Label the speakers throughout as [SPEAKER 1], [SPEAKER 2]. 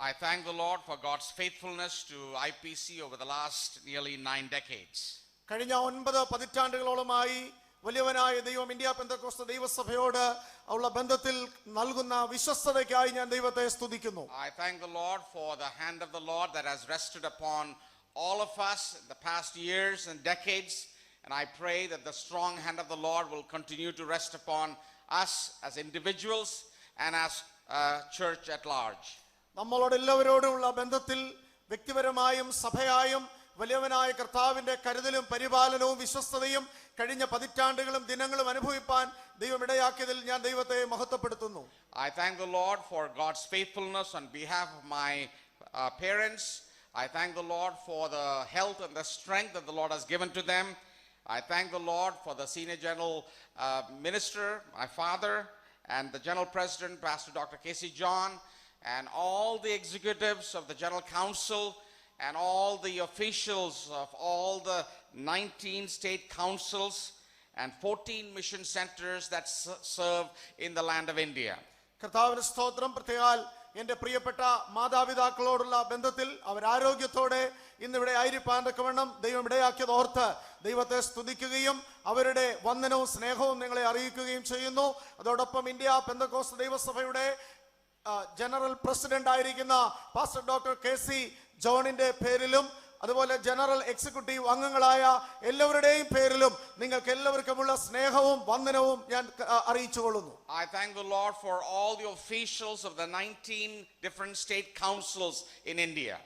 [SPEAKER 1] I
[SPEAKER 2] thank the Lord for God's faithfulness to IPC over the last nearly 9 decades.
[SPEAKER 1] കഴിഞ്ഞ 9 പതിറ്റാണ്ടുകളോളമായി വലിയവനായ ദൈവം India Pentecost ദൈവസഭയോട് ഉള്ള ബന്ധത്തിൽ നൽകുന്ന വിശ്വസ്തതയ്ക്കായി ഞാൻ ദൈവത്തെ സ്തുതിക്കുന്നു.
[SPEAKER 2] I thank the Lord for the hand of the Lord that has rested upon all of us in the past years and decades, and I pray that the strong hand of the Lord will continue to rest upon us as individuals and as church at large.
[SPEAKER 1] നമ്മളോട് എല്ലാവരോടുമുള്ള ബന്ധത്തിൽ വ്യക്തിപരമായും സഭയായും വലിയവനായ കർത്താവിന്റെ കരുതലും പരിപാലനവും വിശ്വസ്തതയും കഴിഞ്ഞ പതിറ്റാണ്ടുകളും ദിനങ്ങളും അനുഭവിപ്പാൻ ദൈവം ഇടയാക്കിയതിൽ ഞാൻ ദൈവത്തെ മഹത്വപ്പെടുത്തുന്നു.
[SPEAKER 2] I thank the Lord for God's faithfulness on behalf of my parents. I thank the Lord for the health and the strength that the Lord has given to them. I thank the Lord for the senior general minister, my father, and the general president, Pastor Dr. Casey John, and all the executives of the general council, and all the officials of all the 19 state councils and 14 mission centers that serve in the land of India.
[SPEAKER 1] കർത്താവിന്റെ സ്തോത്രം. പ്രത്യേകാൽ എന്റെ പ്രിയപ്പെട്ട മാതാപിതാക്കളോടുള്ള ബന്ധത്തിൽ അവർ ആരോഗ്യത്തോടെ ഇന്നിവിടെ ആയിരിക്കാൻ തക്കവണ്ണം ദൈവം ഇടയാക്കിയത് ഓർത്ത് ദൈവത്തെ സ്തുതിക്കുകയും അവരുടെ വന്ദനവും സ്നേഹവും നിങ്ങളെ അറിയിക്കുകയും ചെയ്യുന്നു. അതോടൊപ്പം ഇന്ത്യ പെന്തക്കോസ്ത് ദൈവസഭയുടെ ജനറൽ പ്രസിഡന്റ് ആയിരിക്കുന്ന പാസ്റ്റർ ഡോക്ടർ കെ.സി. ജോണിന്റെ പേരിലും അതുപോലെ ജനറൽ എക്സിക്യൂട്ടീവ് അംഗങ്ങളായ എല്ലാവരുടെയും പേരിലും നിങ്ങൾക്ക് എല്ലാവർക്കുമുള്ള സ്നേഹവും വന്ദനവും ഞാൻ അറിയിച്ചുകൊള്ളുന്നു.
[SPEAKER 2] I thank the Lord for all the officials of the 19 different state councils in India.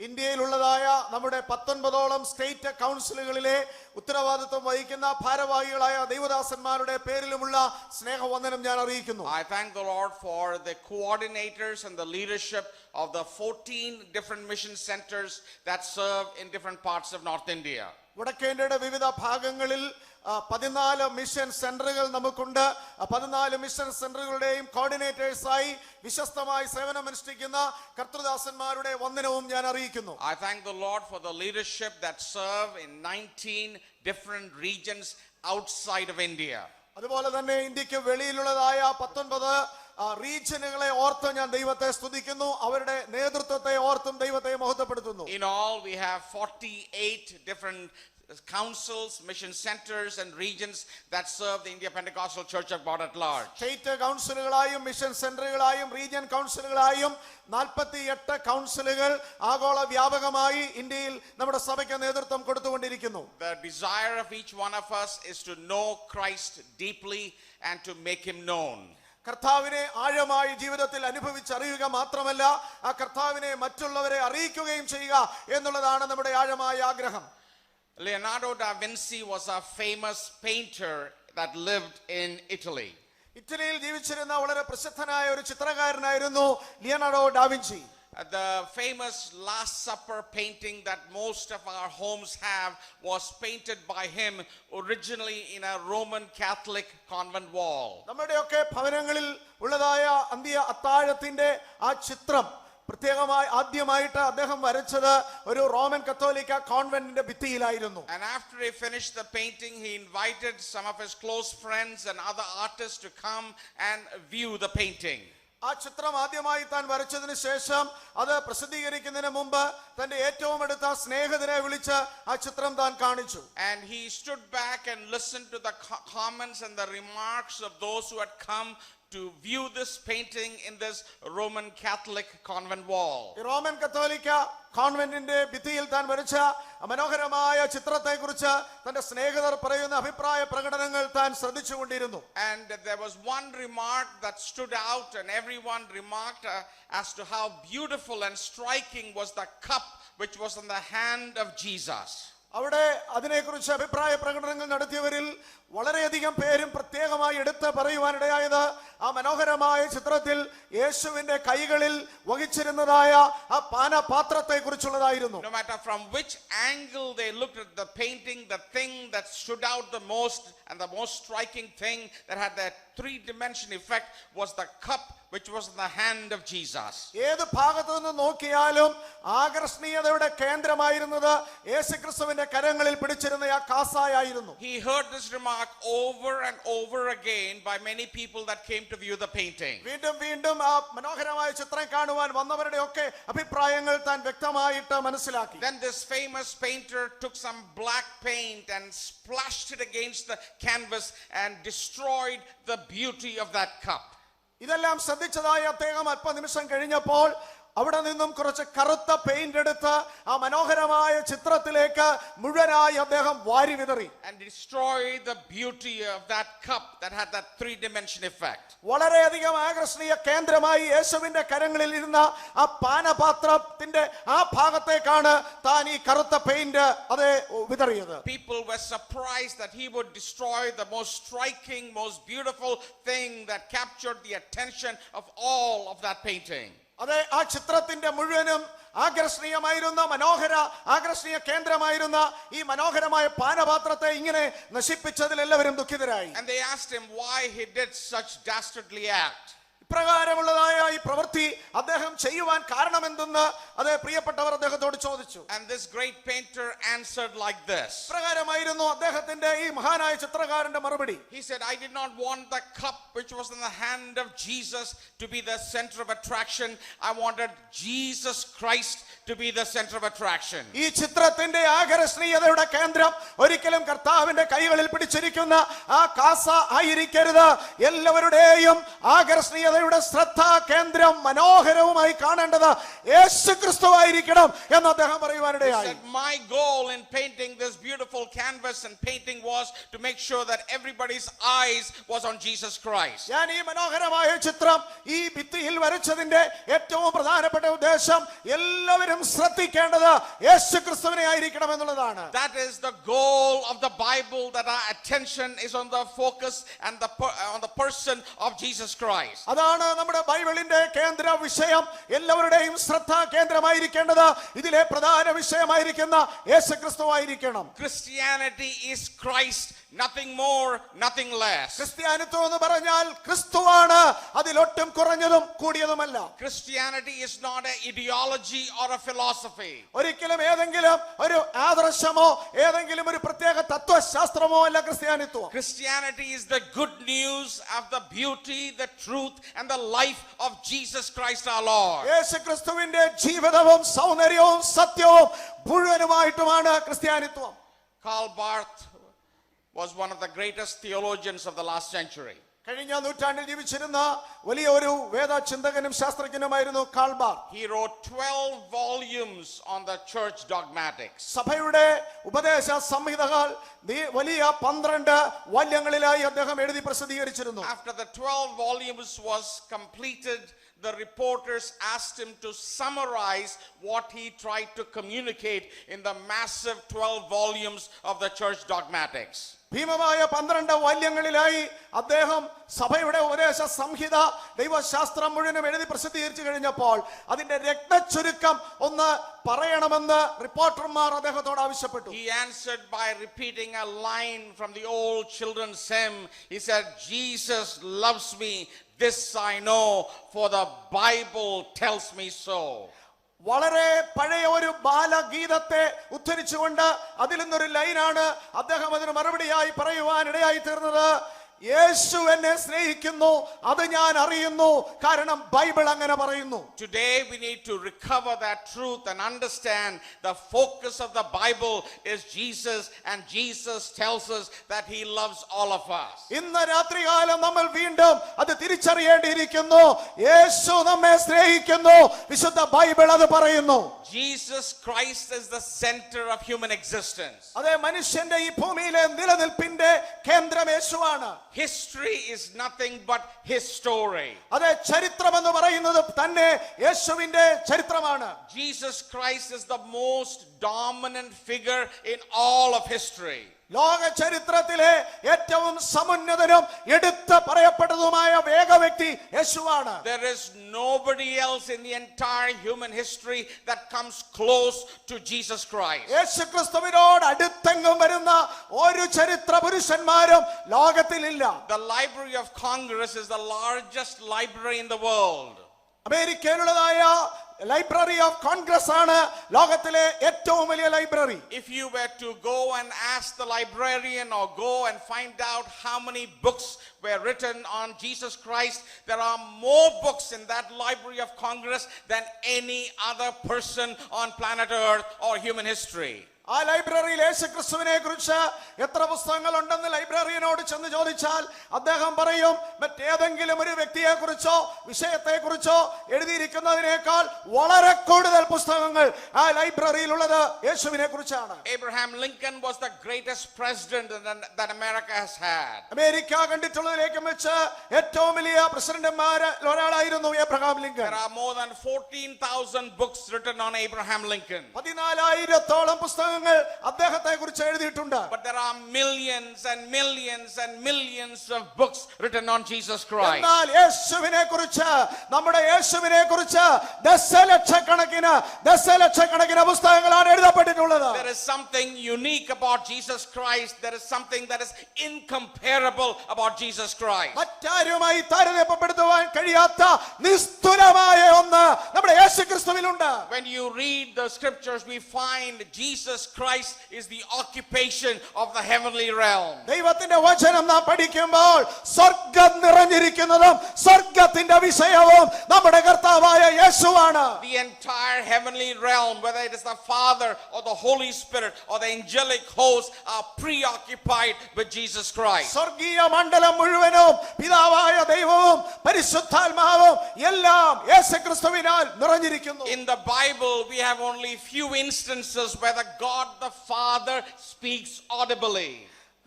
[SPEAKER 1] ഇന്ത്യയിലുള്ളതായ നമ്മുടെ 19ഓളം സ്റ്റേറ്റ് കൗൺസിലുകളിലെ ഉത്തരവാദിത്വം വഹിക്കുന്ന ഭാരവാഹികളായ ദൈവദാസന്മാരുടെ പേരിലുമുള്ള സ്നേഹവന്ദനം ഞാൻ അറിയിക്കുന്നു.
[SPEAKER 2] I thank the Lord for the coordinators and the leadership of the 14 different mission centers that serve in different parts of North India.
[SPEAKER 1] വടക്കേ ഇന്ത്യയുടെ വിവിധ ഭാഗങ്ങളിൽ 14 മിഷൻ സെന്ററുകൾ നമുക്കുണ്ട്. 14 മിഷൻ സെന്ററുകളുടെയും കോർഡിനേറ്റേഴ്സായി വിശ്വസ്തമായി സേവനമനുഷ്ഠിക്കുന്ന കർത്തൃദാസന്മാരുടെ വന്ദനവും ഞാൻ അറിയിക്കുന്നു.
[SPEAKER 2] I thank the Lord for the leadership that serve in 19 different regions outside of India.
[SPEAKER 1] അതുപോലെ തന്നെ ഇന്ത്യക്ക് വെളിയിലുള്ളതായ 19 റീജിയനുകളെ ഓർത്ത് ഞാൻ ദൈവത്തെ സ്തുതിക്കുന്നു. അവരുടെ നേതൃത്വത്തെ ഓർത്തും ദൈവത്തെ മഹത്വപ്പെടുത്തുന്നു.
[SPEAKER 2] In all we have 48 different councils, mission centers and regions that serve the India Pentecostal Church of God at large.
[SPEAKER 1] State കൗൺസിലുകളായും മിഷൻ സെന്ററുകളായും റീജിയൻ കൗൺസിലുകളായും 48 കൗൺസിലുകൾ ആഗോള വ്യാപകമായി ഇന്ത്യയിൽ നമ്മുടെ സഭയ്ക്ക് നേതൃത്വം കൊടുത്തുകൊണ്ടിരിക്കുന്നു.
[SPEAKER 2] The desire of each one of us is to know Christ deeply and to make him known.
[SPEAKER 1] കർത്താവിനെ ആഴമായി ജീവിതത്തിൽ അനുഭവിച്ചറിയുക മാത്രമല്ല ആ കർത്താവിനെ മറ്റുള്ളവരെ അറിയിക്കുകയും ചെയ്യുക എന്നുള്ളതാണ് നമ്മുടെ ആഴമായ ആഗ്രഹം.
[SPEAKER 2] Leonardo da Vinci was a famous painter that lived in Italy.
[SPEAKER 1] ഇറ്റലിയിൽ ജീവിച്ചിരുന്ന വളരെ പ്രസിദ്ധനായ ഒരു ചിത്രകാരനായിരുന്നു Leonardo da Vinci.
[SPEAKER 2] The famous Last Supper painting that most of our homes have was painted by him originally in a Roman Catholic convent wall.
[SPEAKER 1] നമ്മുടെയൊക്കെ ഭവനങ്ങളിൽ ഉള്ളതായ അന്ത്യ അത്താഴത്തിന്റെ ആ ചിത്രം പ്രത്യേകമായി ആദ്യമായിട്ട് അദ്ദേഹം വരച്ചത് ഒരു റോമൻ കത്തോലിക്ക കോൺവെന്റിന്റെ ഭിത്തിയിലായിരുന്നു.
[SPEAKER 2] And after he finished the painting, he invited some of his close friends and other artists to come and view the painting.
[SPEAKER 1] ആ ചിത്രം ആദ്യമായി താൻ വരച്ചതിന് ശേഷം അത് പ്രസിദ്ധീകരിക്കുന്നതിന് മുമ്പ് തന്റെ ഏറ്റവും അടുത്ത സ്നേഹിതരെ വിളിച്ച് ആ ചിത്രം താൻ കാണിച്ചു.
[SPEAKER 2] And he stood back and listened to the comments and the remarks of those who had come to view this painting in this Roman Catholic convent wall.
[SPEAKER 1] Roman കത്തോലിക്ക കോൺവെന്റിന്റെ ഭിത്തിയിൽ താൻ വരച്ച മനോഹരമായ ചിത്രത്തെക്കുറിച്ച് തന്റെ സ്നേഹിതർ പറയുന്ന അഭിപ്രായ പ്രകടനങ്ങൾ താൻ ശ്രദ്ധിച്ചുകൊണ്ടിരുന്നു.
[SPEAKER 2] And there was one remark that stood out, and everyone remarked as to how beautiful and striking was the cup which was in the hand of Jesus.
[SPEAKER 1] അവിടെ അതിനെക്കുറിച്ച് അഭിപ്രായ പ്രകടനങ്ങൾ നടത്തിയവരിൽ വളരെയധികം പേരും പ്രത്യേകമായി എടുത്ത് പറയുവാനിടയായത് ആ മനോഹരമായ ചിത്രത്തിൽ യേശുവിന്റെ കൈകളിൽ വഹിച്ചിരുന്നതായ ആ പാനപാത്രത്തെ കുറിച്ചുള്ളതായിരുന്നു.
[SPEAKER 2] No matter from which angle they looked at the painting, the thing that stood out the most and the most striking thing that had that 3-dimension effect was the cup which was in the hand of Jesus.
[SPEAKER 1] ഏത് ഭാഗത്തു നിന്ന് നോക്കിയാലും ആകർഷണീയതയുടെ കേന്ദ്രമായിരുന്നത് യേശുക്രിസ്തുവിന്റെ കരങ്ങളിൽ പിടിച്ചിരുന്ന ആ കാസായായിരുന്നു.
[SPEAKER 2] He heard this remark over and over again by many people that came to view the painting.
[SPEAKER 1] വീണ്ടും വീണ്ടും ആ മനോഹരമായ ചിത്രം കാണുവാൻ വന്നവരുടെ ഒക്കെ അഭിപ്രായങ്ങൾ താൻ വ്യക്തമായിട്ട് മനസ്സിലാക്കി.
[SPEAKER 2] Then this famous painter took some black paint and splashed it against the canvas and destroyed the beauty of that cup.
[SPEAKER 1] ഇതെല്ലാം ശ്രദ്ധിച്ചതായി അദ്ദേഹം അല്പനിമിഷം കഴിഞ്ഞപ്പോൾ അവിടെ നിന്നും കുറച്ച് കറുത്ത പെയിന്റ് എടുത്ത് ആ മനോഹരമായ ചിത്രത്തിലേക്ക് മുഴുവനായി അദ്ദേഹം വാരി വിതറി.
[SPEAKER 2] And destroyed the beauty of that cup that had that three-dimension effect.
[SPEAKER 1] വളരെയധികം ആകർഷണീയ കേന്ദ്രമായി യേശുവിന്റെ കരങ്ങളിൽ ഇരുന്ന ആ പാനപാത്രത്തിന്റെ ആ ഭാഗത്തേക്കാണ് താൻ ഈ കറുത്ത പെയിന്റ് അത് വിതറിയത്.
[SPEAKER 2] People were surprised that he would destroy the most striking, most beautiful thing that captured the attention of all of that painting.
[SPEAKER 1] അതെ, ആ ചിത്രത്തിന്റെ മുഴുവനും ആകർഷണീയമായിരുന്ന ആകർഷണീയ കേന്ദ്രമായിരുന്ന ഈ മനോഹരമായ പാനപാത്രത്തെ ഇങ്ങനെ നശിപ്പിച്ചതിൽ എല്ലാവരും ദുഃഖിതരായി.
[SPEAKER 2] And they asked him why he did such dastardly act.
[SPEAKER 1] ഇപ്രകാരമുള്ളതായ ഈ പ്രവൃത്തി അദ്ദേഹം ചെയ്യുവാൻ കാരണമെന്തെന്ന് അതേ പ്രിയപ്പെട്ടവർ അദ്ദേഹത്തോട് ചോദിച്ചു.
[SPEAKER 2] And this great painter answered like this.
[SPEAKER 1] ഇപ്രകാരമായിരുന്നു അദ്ദേഹത്തിന്റെ ഈ മഹാനായ ചിത്രകാരന്റെ മറുപടി.
[SPEAKER 2] He said, I did not want the cup which was in the hand of Jesus to be the center of attraction. I wanted Jesus Christ to be the center of attraction.
[SPEAKER 1] ഈ ചിത്രത്തിന്റെ ആകർഷണീയതയുടെ കേന്ദ്രം ഒരിക്കലും കർത്താവിന്റെ കൈകളിൽ പിടിച്ചിരിക്കുന്ന ആ കാസ ആയിരിക്കരുത്. എല്ലാവരുടെയും ആകർഷണീയ ശ്രദ്ധാ കേന്ദ്രം മനോഹരവുമായി കാണേണ്ടത് യേശുക്രിസ്തുവായിരിക്കണം എന്ന് അദ്ദേഹം പറയുവാനിടയായി.
[SPEAKER 2] My goal in painting this beautiful canvas and painting was to make sure that everybody's eyes was on Jesus Christ.
[SPEAKER 1] ഞാൻ ഈ മനോഹരമായ ചിത്രം ഈ ഭിത്തിയിൽ വരച്ചതിന്റെ ഏറ്റവും പ്രധാനപ്പെട്ട ഉദ്ദേശം എല്ലാവരും ശ്രദ്ധിക്കേണ്ടത് യേശുക്രിസ്തുവിനെ ആയിരിക്കണം എന്നുള്ളതാണ്.
[SPEAKER 2] That is the goal of the Bible, that our attention is on the focus and on the person of Jesus Christ.
[SPEAKER 1] അതാണ് നമ്മുടെ ബൈബിളിന്റെ കേന്ദ്ര വിഷയം. എല്ലാവരുടെയും ശ്രദ്ധാ കേന്ദ്രമായിരിക്കേണ്ടത് ഇതിലെ പ്രധാന വിഷയമായിരിക്കുന്ന യേശുക്രിസ്തുവായിരിക്കണം.
[SPEAKER 2] Christianity is Christ, nothing more, nothing less.
[SPEAKER 1] ക്രിസ്ത്യാനിത്വം എന്ന് പറഞ്ഞാൽ ക്രിസ്തുവാണ്, അതിലൊട്ടും കുറഞ്ഞതും കൂടിയതുമല്ല.
[SPEAKER 2] Christianity is not an ideology or a philosophy.
[SPEAKER 1] ഒരിക്കലും ഏതെങ്കിലും ഒരു ആദർശമോ ഏതെങ്കിലും ഒരു പ്രത്യേക തത്വശാസ്ത്രമോ അല്ല ക്രിസ്ത്യാനിത്വം.
[SPEAKER 2] Christianity is the good news of the beauty, the truth and the life of Jesus Christ our Lord.
[SPEAKER 1] യേശുക്രിസ്തുവിന്റെ ജീവിതവും സൗന്ദര്യവും സത്യവും മുഴുവനുമായിട്ടുമാണ് ക്രിസ്ത്യാനിത്വം.
[SPEAKER 2] Karl Barth was one of the greatest theologians of the last century.
[SPEAKER 1] കഴിഞ്ഞ നൂറ്റാണ്ടിൽ ജീവിച്ചിരുന്ന വലിയ ഒരു വേദ ചിന്തകനും ശാസ്ത്രജ്ഞനുമായിരുന്നു call ബാർത്ത്.
[SPEAKER 2] He wrote 12 volumes on the church dogmatics.
[SPEAKER 1] സഭയുടെ ഉപദേശ സംഹിതകൾ വലിയ 12 വാല്യങ്ങളിലായി അദ്ദേഹം എഴുതി പ്രസിദ്ധീകരിച്ചിരുന്നു.
[SPEAKER 2] After the 12 volumes was completed, the reporters asked him to summarize what he tried to communicate in the massive 12 volumes of the church dogmatics.
[SPEAKER 1] ഭീമമായ 12 വാല്യങ്ങളിലായി അദ്ദേഹം സഭയുടെ ഉപദേശ സംഹിത ദൈവശാസ്ത്രം മുഴുവനും എഴുതി പ്രസിദ്ധീകരിച്ചു കഴിഞ്ഞപ്പോൾ അതിന്റെ രത്നച്ചുരുക്കം ഒന്ന് പറയണമെന്ന് റിപ്പോർട്ടർമാർ അദ്ദേഹത്തോട് ആവശ്യപ്പെട്ടു.
[SPEAKER 2] He answered by repeating a line from the old children's hymn. He said, Jesus loves me, this I know, for the Bible tells me so.
[SPEAKER 1] വളരെ പഴയ ഒരു ബാലഗീതത്തെ ഉദ്ധരിച്ചുകൊണ്ട് അതിൽ നിന്നൊരു ലൈനാണ് അദ്ദേഹം അതിന് മറുപടിയായി പറയുവാൻ ഇടയായി തീർന്നത്. യേശു എന്നെ സ്നേഹിക്കുന്നു, അത് ഞാൻ അറിയുന്നു, കാരണം ബൈബിൾ അങ്ങനെ പറയുന്നു.
[SPEAKER 2] Today we need to recover that truth and understand the focus of the Bible is Jesus, and Jesus tells us that he loves all of us.
[SPEAKER 1] ഇന്ന് രാത്രികാലം നമ്മൾ വീണ്ടും അത് തിരിച്ചറിയേണ്ടിയിരിക്കുന്നു. യേശു നമ്മെ സ്നേഹിക്കുന്നു, വിശുദ്ധ ബൈബിൾ അത് പറയുന്നു.
[SPEAKER 2] Jesus Christ is the center of human existence.
[SPEAKER 1] അതെ, മനുഷ്യന്റെ ഈ ഭൂമിയിലെ നിലനിൽപ്പിന്റെ കേന്ദ്രം യേശുവാണ്.
[SPEAKER 2] History is nothing but his story.
[SPEAKER 1] അതെ, ചരിത്രം എന്ന് പറയുന്നത് തന്നെ യേശുവിന്റെ ചരിത്രമാണ്.
[SPEAKER 2] Jesus Christ is the most dominant figure in all of history.
[SPEAKER 1] ലോക ചരിത്രത്തിലെ ഏറ്റവും സമുന്നതനും എടുത്ത് പറയപ്പെട്ടതുമായ വേഗവ്യക്തി യേശുവാണ്.
[SPEAKER 2] There is nobody else in the entire human history that comes close to Jesus Christ.
[SPEAKER 1] യേശുക്രിസ്തുവിനോട് അടുത്തെങ്ങും വരുന്ന ഒരു ചരിത്ര പുരുഷന്മാരും ലോകത്തിലില്ല.
[SPEAKER 2] The Library of Congress is the largest library in the world.
[SPEAKER 1] അമേരിക്കയിലുള്ളതായ ലൈബ്രറി ഓഫ് കോൺഗ്രസ് ആണ് ലോകത്തിലെ ഏറ്റവും വലിയ library.
[SPEAKER 2] If you were to go and ask the librarian or go and find out how many books were written on Jesus Christ, there are more books in that Library of Congress than any other person on planet Earth or human history.
[SPEAKER 1] ആ ലൈബ്രറിയിൽ യേശുക്രിസ്തുവിനെ കുറിച്ച് എത്ര പുസ്തകങ്ങൾ ഉണ്ടെന്ന് ലൈബ്രറിയനോട് ചെന്ന് ചോദിച്ചാൽ അദ്ദേഹം പറയും മറ്റേതെങ്കിലും ഒരു വ്യക്തിയെ കുറിച്ചോ വിഷയത്തെ കുറിച്ചോ എഴുതിയിരിക്കുന്നതിനേക്കാൾ വളരെ കൂടുതൽ പുസ്തകങ്ങൾ ആ ലൈബ്രറിയിൽ ഉള്ളത് യേശുവിനെ കുറിച്ചാണ്.
[SPEAKER 2] Abraham Lincoln was the greatest president that America has had.
[SPEAKER 1] America കണ്ടിട്ടുള്ളതിലേക്കും വെച്ച് ഏറ്റവും വലിയ പ്രസിഡന്റുമാരിൽ ഒരാളായിരുന്നു Abraham Lincoln.
[SPEAKER 2] There are more than 14,000 books written on Abraham Lincoln.
[SPEAKER 1] 14,000 പുസ്തകങ്ങൾ അദ്ദേഹത്തെ കുറിച്ച് എഴുതിയിട്ടുണ്ട്.
[SPEAKER 2] But there are millions and millions and millions of books written on Jesus Christ.
[SPEAKER 1] എന്നാൽ യേശുവിനെ കുറിച്ച് നമ്മുടെ യേശുവിനെ കുറിച്ച് ദശലക്ഷക്കണക്കിന് പുസ്തകങ്ങളാണ് എഴുതപ്പെട്ടിട്ടുള്ളത്.
[SPEAKER 2] There is something unique about Jesus Christ. There is something that is incomparable about Jesus Christ.
[SPEAKER 1] മറ്റാരുമായി താരതമ്യപ്പെടുത്തുവാൻ കഴിയാത്ത നിസ്തുലമായ ഒന്ന് നമ്മുടെ യേശുക്രിസ്തുവിലുണ്ട്.
[SPEAKER 2] When you read the scriptures, we find Jesus Christ is the occupation of the heavenly realm.
[SPEAKER 1] ദൈവത്തിന്റെ വചനം നാം പഠിക്കുമ്പോൾ സ്വർഗ്ഗം നിറഞ്ഞിരിക്കുന്നതും സ്വർഗ്ഗത്തിന്റെ വിഷയവും നമ്മുടെ കർത്താവായ യേശുവാണ്.
[SPEAKER 2] The entire heavenly realm, whether it is the Father or the Holy Spirit or the angelic hosts, are preoccupied with Jesus Christ.
[SPEAKER 1] സ്വർഗീയ മണ്ഡലം മുഴുവനും പിതാവായ ദൈവവും പരിശുദ്ധാത്മാവും എല്ലാം യേശുക്രിസ്തുവിനാൽ നിറഞ്ഞിരിക്കുന്നു.
[SPEAKER 2] In the Bible, we have only few instances where the God the Father speaks audibly.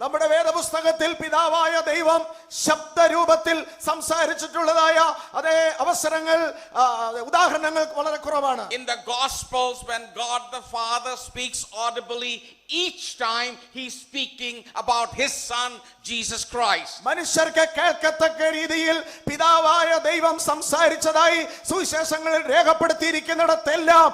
[SPEAKER 1] നമ്മുടെ വേദപുസ്തകത്തിൽ പിതാവായ ദൈവം ശബ്ദരൂപത്തിൽ സംസാരിച്ചിട്ടുള്ളതായ അതേ അവസരങ്ങൾ ഉദാഹരണങ്ങൾ വളരെ കുറവാണ്.
[SPEAKER 2] In the Gospels, when God the Father speaks audibly, each time he's speaking about his son Jesus Christ.
[SPEAKER 1] മനുഷ്യർക്ക് കേൾക്കത്തക്ക രീതിയിൽ പിതാവായ ദൈവം സംസാരിച്ചതായി സുവിശേഷങ്ങളിൽ രേഖപ്പെടുത്തിയിരിക്കുന്നിടത്തെല്ലാം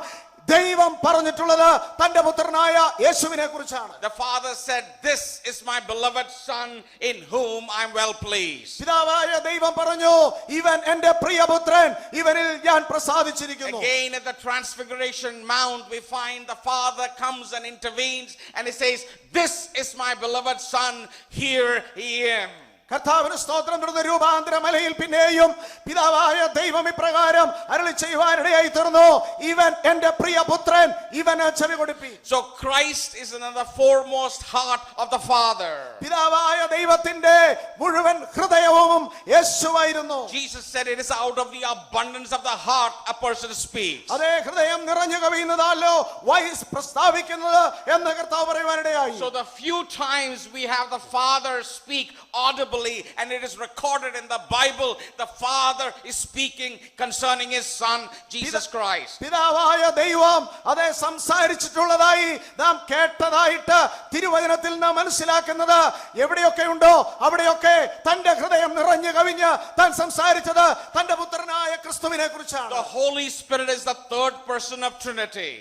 [SPEAKER 1] ദൈവം പറഞ്ഞിട്ടുള്ളത് തന്റെ പുത്രനായ യേശുവിനെ കുറിച്ചാണ്.
[SPEAKER 2] The Father said, "This is my beloved son in whom I'm well pleased."
[SPEAKER 1] പിതാവായ ദൈവം പറഞ്ഞു ഇവൻ എൻ്റെ പ്രിയപുത്രൻ ഇവനിൽ ഞാൻ പ്രസാദിച്ചിരിക്കുന്നു.
[SPEAKER 2] Again at the Transfiguration Mount, we find the Father comes and intervenes and he says, "This is my beloved son, here he am."
[SPEAKER 1] കർത്താവിന് സ്തോത്രം. തുടർന്ന് രൂപാന്തര മലയിൽ പിന്നെയും പിതാവായ ദൈവം ഇപ്രകാരം അരുളി ചെയ്യുവാനിടയായി തീർന്നു ഇവൻ എൻ്റെ പ്രിയപുത്രൻ ഇവന് ചെവി കൊടുപ്പി.
[SPEAKER 2] So Christ is another foremost heart of the Father.
[SPEAKER 1] പിതാവായ ദൈവത്തിന്റെ മുഴുവൻ ഹൃദയവും യേശുവായിരുന്നു.
[SPEAKER 2] Jesus said it is out of the abundance of the heart a person speaks.
[SPEAKER 1] അതേ ഹൃദയം നിറഞ്ഞു കവിയുന്നതാലോ വായ് പ്രസ്താവിക്കുന്നത് എന്ന് കർത്താവ് പറയുവാനിടയായി.
[SPEAKER 2] So the few times we have the Father speak audibly, and it is recorded in the Bible, the Father is speaking concerning his son Jesus Christ.
[SPEAKER 1] പിതാവായ ദൈവം അതേ സംസാരിച്ചിട്ടുള്ളതായി നാം കേട്ടതായിട്ട് തിരുവചനത്തിൽ നാം മനസ്സിലാക്കുന്നത് എവിടെയൊക്കെ ഉണ്ടോ അവിടെയൊക്കെ തന്റെ ഹൃദയം നിറഞ്ഞു കവിഞ്ഞ് താൻ സംസാരിച്ചത് തന്റെ പുത്രനായ ക്രിസ്തുവിനെ കുറിച്ചാണ്.
[SPEAKER 2] The Holy Spirit is the third person of Trinity.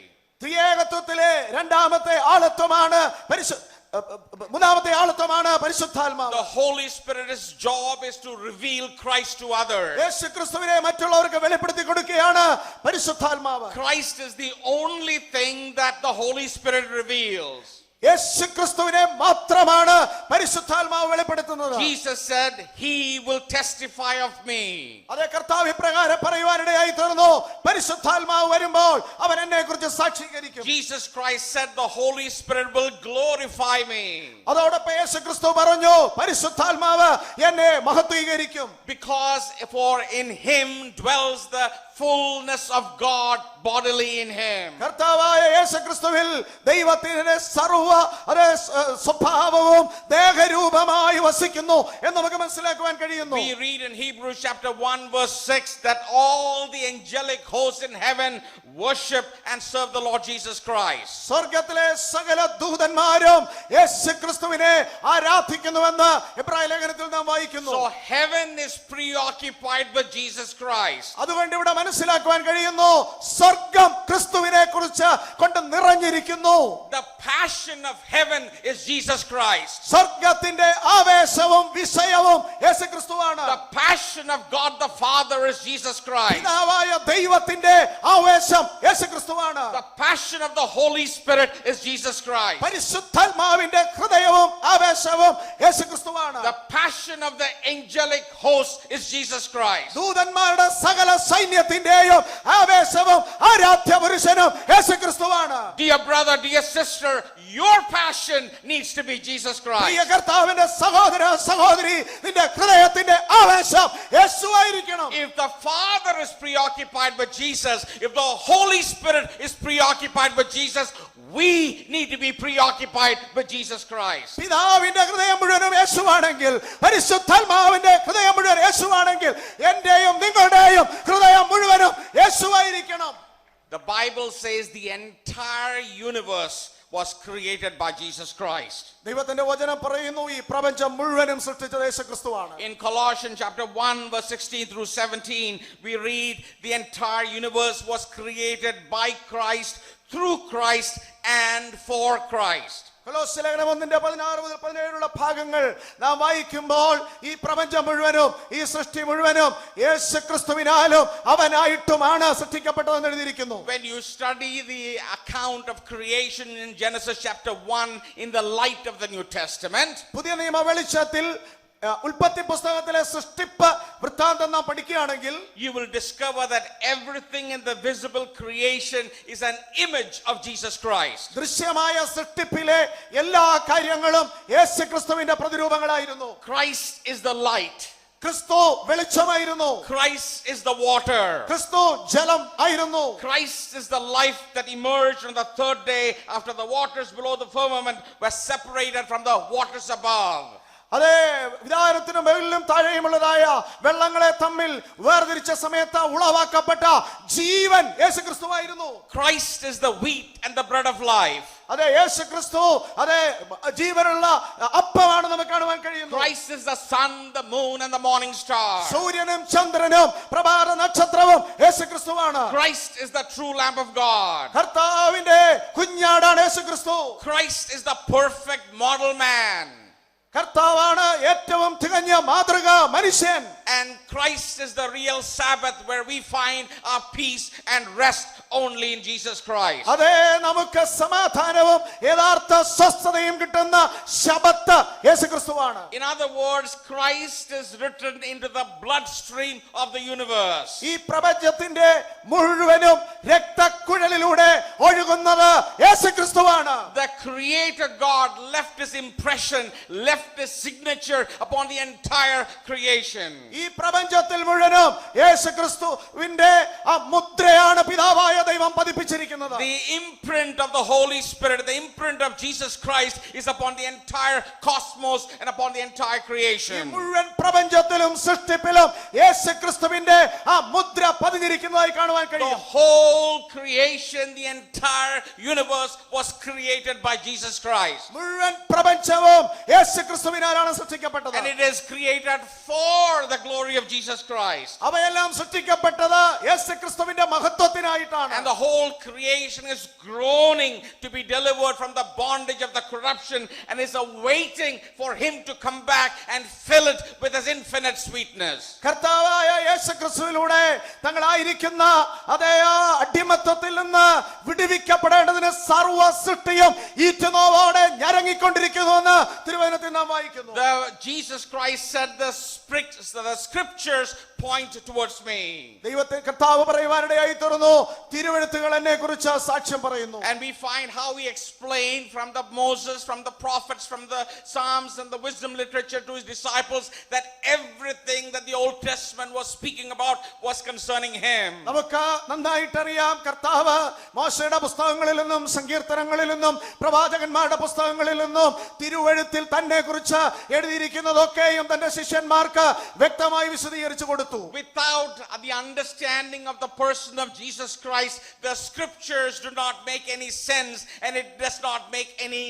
[SPEAKER 1] ത്രിയേകത്വത്തിലെ രണ്ടാമത്തെ ആളത്വമാണ് മൂന്നാമത്തെ ആളത്വമാണ് പരിശുദ്ധാത്മാവ്.
[SPEAKER 2] The Holy Spirit's job is to reveal Christ to others.
[SPEAKER 1] യേശുക്രിസ്തുവിനെ മറ്റുള്ളവർക്ക് വെളിപ്പെടുത്തി കൊടുക്കുകയാണ് പരിശുദ്ധാത്മാവ്.
[SPEAKER 2] Christ is the only thing that the Holy Spirit reveals.
[SPEAKER 1] യേശുക്രിസ്തുവിനെ മാത്രമാണ് പരിശുദ്ധാത്മാവ് വെളിപ്പെടുത്തുന്നത്.
[SPEAKER 2] Jesus said, "He will testify of me."
[SPEAKER 1] അതേ കർത്താവ് ഇപ്രകാരം പറയുവാനിടയായി തീർന്നു പരിശുദ്ധാത്മാവ് വരുമ്പോൾ അവൻ എന്നെ കുറിച്ച് സാക്ഷീകരിക്കും.
[SPEAKER 2] Jesus Christ said, "The Holy Spirit will glorify me."
[SPEAKER 1] അതോടൊപ്പം യേശുക്രിസ്തു പറഞ്ഞു പരിശുദ്ധാത്മാവ് എന്നെ മഹത്വീകരിക്കും.
[SPEAKER 2] Because for in him dwells the fullness of God bodily in him.
[SPEAKER 1] കർത്താവായ യേശുക്രിസ്തുവിൽ ദൈവത്തിന്റെ സർവ്വ സ്വഭാവവും ദേഹരൂപമായി വസിക്കുന്നു എന്ന് നമുക്ക് മനസ്സിലാക്കുവാൻ കഴിയുന്നു.
[SPEAKER 2] We read in Hebrews chapter 1 verse 6 that all the angelic hosts in heaven worship and serve the Lord Jesus Christ.
[SPEAKER 1] സ്വർഗ്ഗത്തിലെ സകല ദൂതന്മാരും യേശുക്രിസ്തുവിനെ ആരാധിക്കുന്നുവെന്ന് എബ്രായ ലേഖനത്തിൽ നാം വായിക്കുന്നു.
[SPEAKER 2] So heaven is preoccupied with Jesus Christ.
[SPEAKER 1] അതുകൊണ്ട് ഇവിടെ മനസ്സിലാക്കുവാൻ കഴിയുന്നു സ്വർഗ്ഗം ക്രിസ്തുവിനെ കുറിച്ച് കൊണ്ട് നിറഞ്ഞിരിക്കുന്നു.
[SPEAKER 2] The passion of heaven is Jesus Christ.
[SPEAKER 1] സ്വർഗ്ഗത്തിന്റെ ആവേശവും വിഷയവും യേശുക്രിസ്തുവാണ്.
[SPEAKER 2] The passion of God the Father is Jesus Christ.
[SPEAKER 1] പിതാവായ ദൈവത്തിന്റെ ആവേശം യേശുക്രിസ്തുവാണ്.
[SPEAKER 2] The passion of the Holy Spirit is Jesus Christ.
[SPEAKER 1] പരിശുദ്ധാത്മാവിന്റെ ഹൃദയവും ആവേശവും യേശുക്രിസ്തുവാണ്.
[SPEAKER 2] The passion of the angelic host is Jesus Christ.
[SPEAKER 1] ദൂതന്മാരുടെ സകല സൈന്യത്തിന്റെയും ആവേശവും ആരാധ്യ പുരുഷനും യേശുക്രിസ്തുവാണ്.
[SPEAKER 2] Dear brother, dear sister, your passion needs to be Jesus Christ.
[SPEAKER 1] പ്രിയ കർത്താവിന്റെ സഹോദര സഹോദരി നിന്റെ ഹൃദയത്തിന്റെ ആവേശം യേശുവായിരിക്കണം.
[SPEAKER 2] If the Father is preoccupied with Jesus, if the Holy Spirit is preoccupied with Jesus, we need to be preoccupied with Jesus Christ.
[SPEAKER 1] പിതാവിന്റെ ഹൃദയം മുഴുവനും യേശുവാണെങ്കിൽ പരിശുദ്ധാത്മാവിന്റെ ഹൃദയം മുഴുവൻ യേശുവാണെങ്കിൽ എന്റെയും നിങ്ങളുടെയും ഹൃദയം മുഴുവനും യേശുവായിരിക്കണം.
[SPEAKER 2] The Bible says the entire universe was created by Jesus Christ.
[SPEAKER 1] ദൈവത്തിന്റെ വചനം പറയുന്നു ഈ പ്രപഞ്ചം മുഴുവനും സൃഷ്ടിച്ചത് യേശുക്രിസ്തുവാണ്.
[SPEAKER 2] In Colossians chapter 1 verse 16 through 17 we read the entire universe was created by Christ, through Christ and for Christ.
[SPEAKER 1] കൊലോസ്യ ലേഖനം 1:16 മുതൽ 17 ഭാഗങ്ങൾ നാം വായിക്കുമ്പോൾ ഈ പ്രപഞ്ചം മുഴുവനും ഈ സൃഷ്ടി മുഴുവനും യേശുക്രിസ്തുവിനാലും അവനായിട്ടുമാണ് സൃഷ്ടിക്കപ്പെട്ടതെന്ന് എഴുതിയിരിക്കുന്നു.
[SPEAKER 2] When you study the account of creation in Genesis chapter 1 in the light of the New Testament,
[SPEAKER 1] പുതിയ നിയമ വെളിച്ചത്തിൽ ഉൽപ്പത്തി പുസ്തകത്തിലെ സൃഷ്ടിപ്പ് വൃത്താന്തം നാം പഠിക്കുകയാണെങ്കിൽ
[SPEAKER 2] you will discover that everything in the visible creation is an image of Jesus Christ.
[SPEAKER 1] ദൃശ്യമായ സൃഷ്ടിപ്പിലെ എല്ലാ കാര്യങ്ങളും യേശുക്രിസ്തുവിന്റെ പ്രതിരൂപങ്ങളായിരുന്നു.
[SPEAKER 2] Christ is the light.
[SPEAKER 1] ക്രിസ്തു വെളിച്ചമായിരുന്നു.
[SPEAKER 2] Christ is the water.
[SPEAKER 1] ക്രിസ്തു ജലം ആയിരുന്നു.
[SPEAKER 2] Christ is the life that emerged on the third day after the waters below the firmament were separated from the waters above.
[SPEAKER 1] അതെ, വിധാനത്തിനും മുകളിലും താഴെയുമുള്ളതായ വെള്ളങ്ങളെ തമ്മിൽ വേർതിരിച്ച സമയത്ത് ഉളവാക്കപ്പെട്ട ജീവൻ യേശുക്രിസ്തുവായിരുന്നു.
[SPEAKER 2] Christ is the wheat and the bread of life.
[SPEAKER 1] അതെ, യേശുക്രിസ്തു അതെ ജീവനുള്ള അപ്പമാണ് നമുക്ക് കാണുവാൻ കഴിയുന്നു.
[SPEAKER 2] Christ is the sun, the moon and the morning star.
[SPEAKER 1] സൂര്യനും ചന്ദ്രനും പ്രഭാത നക്ഷത്രവും യേശുക്രിസ്തുവാണ്.
[SPEAKER 2] Christ is the true lamb of God.
[SPEAKER 1] കർത്താവിന്റെ കുഞ്ഞാടാണ് യേശുക്രിസ്തു.
[SPEAKER 2] Christ is the perfect model man.
[SPEAKER 1] കർത്താവാണ് ഏറ്റവും തികഞ്ഞ മാതൃക മനുഷ്യൻ.
[SPEAKER 2] And Christ is the real Sabbath where we find our peace and rest only in Jesus Christ.
[SPEAKER 1] അതെ, നമുക്ക് സമാധാനവും യഥാർത്ഥ സ്വസ്ഥതയും കിട്ടുന്ന ശബത്ത് യേശുക്രിസ്തുവാണ്.
[SPEAKER 2] In other words, Christ is written into the bloodstream of the universe.
[SPEAKER 1] ഈ പ്രപഞ്ചത്തിന്റെ മുഴുവനും രക്തക്കുഴലിലൂടെ ഒഴുകുന്നത് യേശുക്രിസ്തുവാണ്.
[SPEAKER 2] The Creator God left His impression, left His signature upon the entire creation.
[SPEAKER 1] ഈ പ്രപഞ്ചത്തിൽ മുഴുവനും യേശുക്രിസ്തുവിന്റെ ആ മുദ്രയാണ് പിതാവായ ദൈവം പതിപ്പിച്ചിരിക്കുന്നത്.
[SPEAKER 2] The imprint of the Holy Spirit, the imprint of Jesus Christ is upon the entire cosmos and upon the entire creation.
[SPEAKER 1] മുഴുവൻ പ്രപഞ്ചത്തിലും സൃഷ്ടിപ്പിലും യേശുക്രിസ്തുവിന്റെ ആ മുദ്ര പതിഞ്ഞിരിക്കുന്നതായി കാണുവാൻ
[SPEAKER 2] The
[SPEAKER 1] കഴിയും.
[SPEAKER 2] whole creation, the entire universe was created by Jesus Christ.
[SPEAKER 1] മുഴുവൻ പ്രപഞ്ചവും യേശുക്രിസ്തുവിനാലാണ് സൃഷ്ടിക്കപ്പെട്ടത്.
[SPEAKER 2] And it is created for the glory of Jesus Christ.
[SPEAKER 1] അവയെല്ലാം സൃഷ്ടിക്കപ്പെട്ടത് യേശുക്രിസ്തുവിന്റെ മഹത്വത്തിനായിട്ടാണ്.
[SPEAKER 2] And the whole creation is groaning to be delivered from the bondage of the corruption and is awaiting for Him to come back and fill it with His infinite sweetness.
[SPEAKER 1] കർത്താവായ യേശുക്രിസ്തുവിലൂടെ തങ്ങളായിരിക്കുന്ന അതേ അടിമത്തത്തിൽ നിന്ന് വിടുവിക്കപ്പെടേണ്ടതിന് സർവ്വ സൃഷ്ടിയും ഈറ്റുനോവോടെ ഞരങ്ങിക്കൊണ്ടിരിക്കുന്നുവെന്ന് തിരുവചനത്തിൽ നാം വായിക്കുന്നു.
[SPEAKER 2] Jesus Christ said the scriptures point towards me.
[SPEAKER 1] ദൈവത്തെ കർത്താവ് പറയുവാനിടയായി തീർന്നു, തിരുവെഴുത്തുകൾ എന്നെ കുറിച്ച് സാക്ഷ്യം പറയുന്നു.
[SPEAKER 2] And we find how he explained from the Moses, from the prophets, from the Psalms and the wisdom literature to his disciples that everything that the Old Testament was speaking about was concerning him.
[SPEAKER 1] നമുക്ക് നന്നായിട്ടറിയാം കർത്താവ് മോശയുടെ പുസ്തകങ്ങളിൽ നിന്നും സങ്കീർത്തനങ്ങളിൽ നിന്നും പ്രവാചകന്മാരുടെ പുസ്തകങ്ങളിൽ നിന്നും തിരുവെഴുത്തിൽ തന്നെ കുറിച്ച് എഴുതിയിരിക്കുന്നതൊക്കെയും തന്റെ ശിഷ്യന്മാർക്ക് വ്യക്തമായി വിശദീകരിച്ചു കൊടുത്തു.
[SPEAKER 2] Without the understanding of the person of Jesus Christ, the scriptures do not make any sense and it does not make any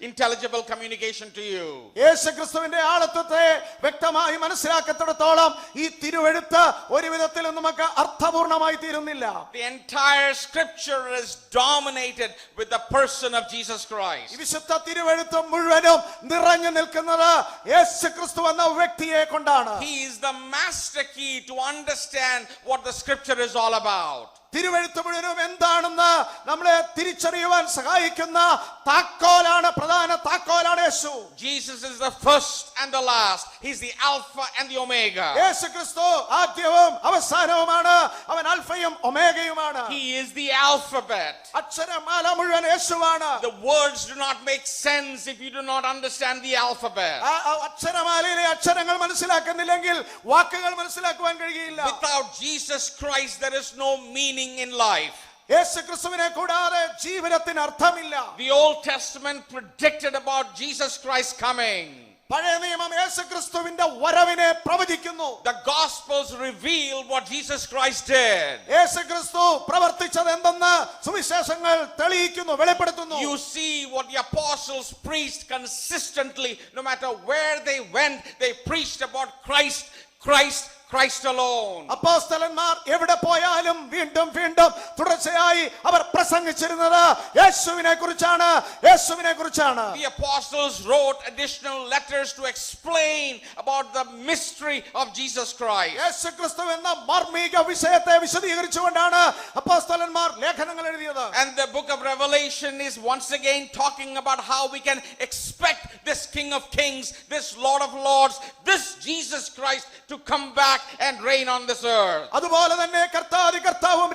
[SPEAKER 2] intelligible communication to you.
[SPEAKER 1] യേശുക്രിസ്തുവിന്റെ ആളത്വത്തെ വ്യക്തമായി മനസ്സിലാക്കത്തിടത്തോളം ഈ തിരുവെഴുത്ത് ഒരു വിധത്തിലും നമുക്ക് അർത്ഥപൂർണമായി തീരുന്നില്ല.
[SPEAKER 2] The entire scripture is dominated with the person of Jesus Christ.
[SPEAKER 1] ഈ വിശുദ്ധ തിരുവെഴുത്ത് മുഴുവനും നിറഞ്ഞു നിൽക്കുന്നത് യേശുക്രിസ്തു എന്ന വ്യക്തിയെ കൊണ്ടാണ്.
[SPEAKER 2] He is the master key to understand what the scripture is all about.
[SPEAKER 1] തിരുവെഴുത്ത് മുഴുവനും എന്താണെന്ന് നമ്മളെ തിരിച്ചറിയുവാൻ സഹായിക്കുന്ന താക്കോലാണ്, പ്രധാന താക്കോലാണ് യേശു.
[SPEAKER 2] Jesus is the first and the last. He's the Alpha and the Omega.
[SPEAKER 1] യേശുക്രിസ്തു ആദ്യവും അവസാനവുമാണ്. അവൻ ആൽഫയും ഒമേഗയുമാണ്.
[SPEAKER 2] He is the alphabet.
[SPEAKER 1] അക്ഷരമാല മുഴുവൻ യേശുവാണ്.
[SPEAKER 2] The words do not make sense if you do not understand the alphabet.
[SPEAKER 1] അക്ഷരമാലയിലെ അക്ഷരങ്ങൾ മനസ്സിലാക്കുന്നില്ലെങ്കിൽ വാക്കുകൾ മനസ്സിലാക്കുവാൻ കഴിയില്ല.
[SPEAKER 2] Without Jesus Christ there is no meaning in life.
[SPEAKER 1] യേശുക്രിസ്തുവിനെ കൂടാതെ ജീവിതത്തിന് അർത്ഥമില്ല.
[SPEAKER 2] The Old Testament predicted about Jesus Christ coming.
[SPEAKER 1] പഴയ നിയമം യേശുക്രിസ്തുവിന്റെ വരവിനെ പ്രവചിക്കുന്നു.
[SPEAKER 2] The Gospels reveal what Jesus Christ did.
[SPEAKER 1] യേശുക്രിസ്തു പ്രവർത്തിച്ചത് എന്തെന്ന് സുവിശേഷങ്ങൾ തെളിയിക്കുന്നു, വെളിപ്പെടുത്തുന്നു.
[SPEAKER 2] You see what the apostles preached consistently. No matter where they went, they preached about Christ, Christ, Christ alone.
[SPEAKER 1] അപ്പോസ്തലന്മാർ എവിടെ പോയാലും വീണ്ടും വീണ്ടും തുടർച്ചയായി അവർ പ്രസംഗിച്ചിരുന്നത് യേശുവിനെ കുറിച്ചാണ്, യേശുവിനെ കുറിച്ചാണ്.
[SPEAKER 2] The apostles wrote additional letters to explain about the mystery of Jesus Christ.
[SPEAKER 1] യേശുക്രിസ്തു എന്ന മാർമിക വിഷയത്തെ വിശദീകരിച്ചുകൊണ്ടാണ് അപ്പോസ്തലന്മാർ ലേഖനങ്ങൾ എഴുതിയത്.
[SPEAKER 2] And the book of Revelation is once again talking about how we can expect this King of Kings, this Lord of Lords, this Jesus Christ to come back and reign on this earth.
[SPEAKER 1] അതുപോലെ തന്നെ കർത്താവും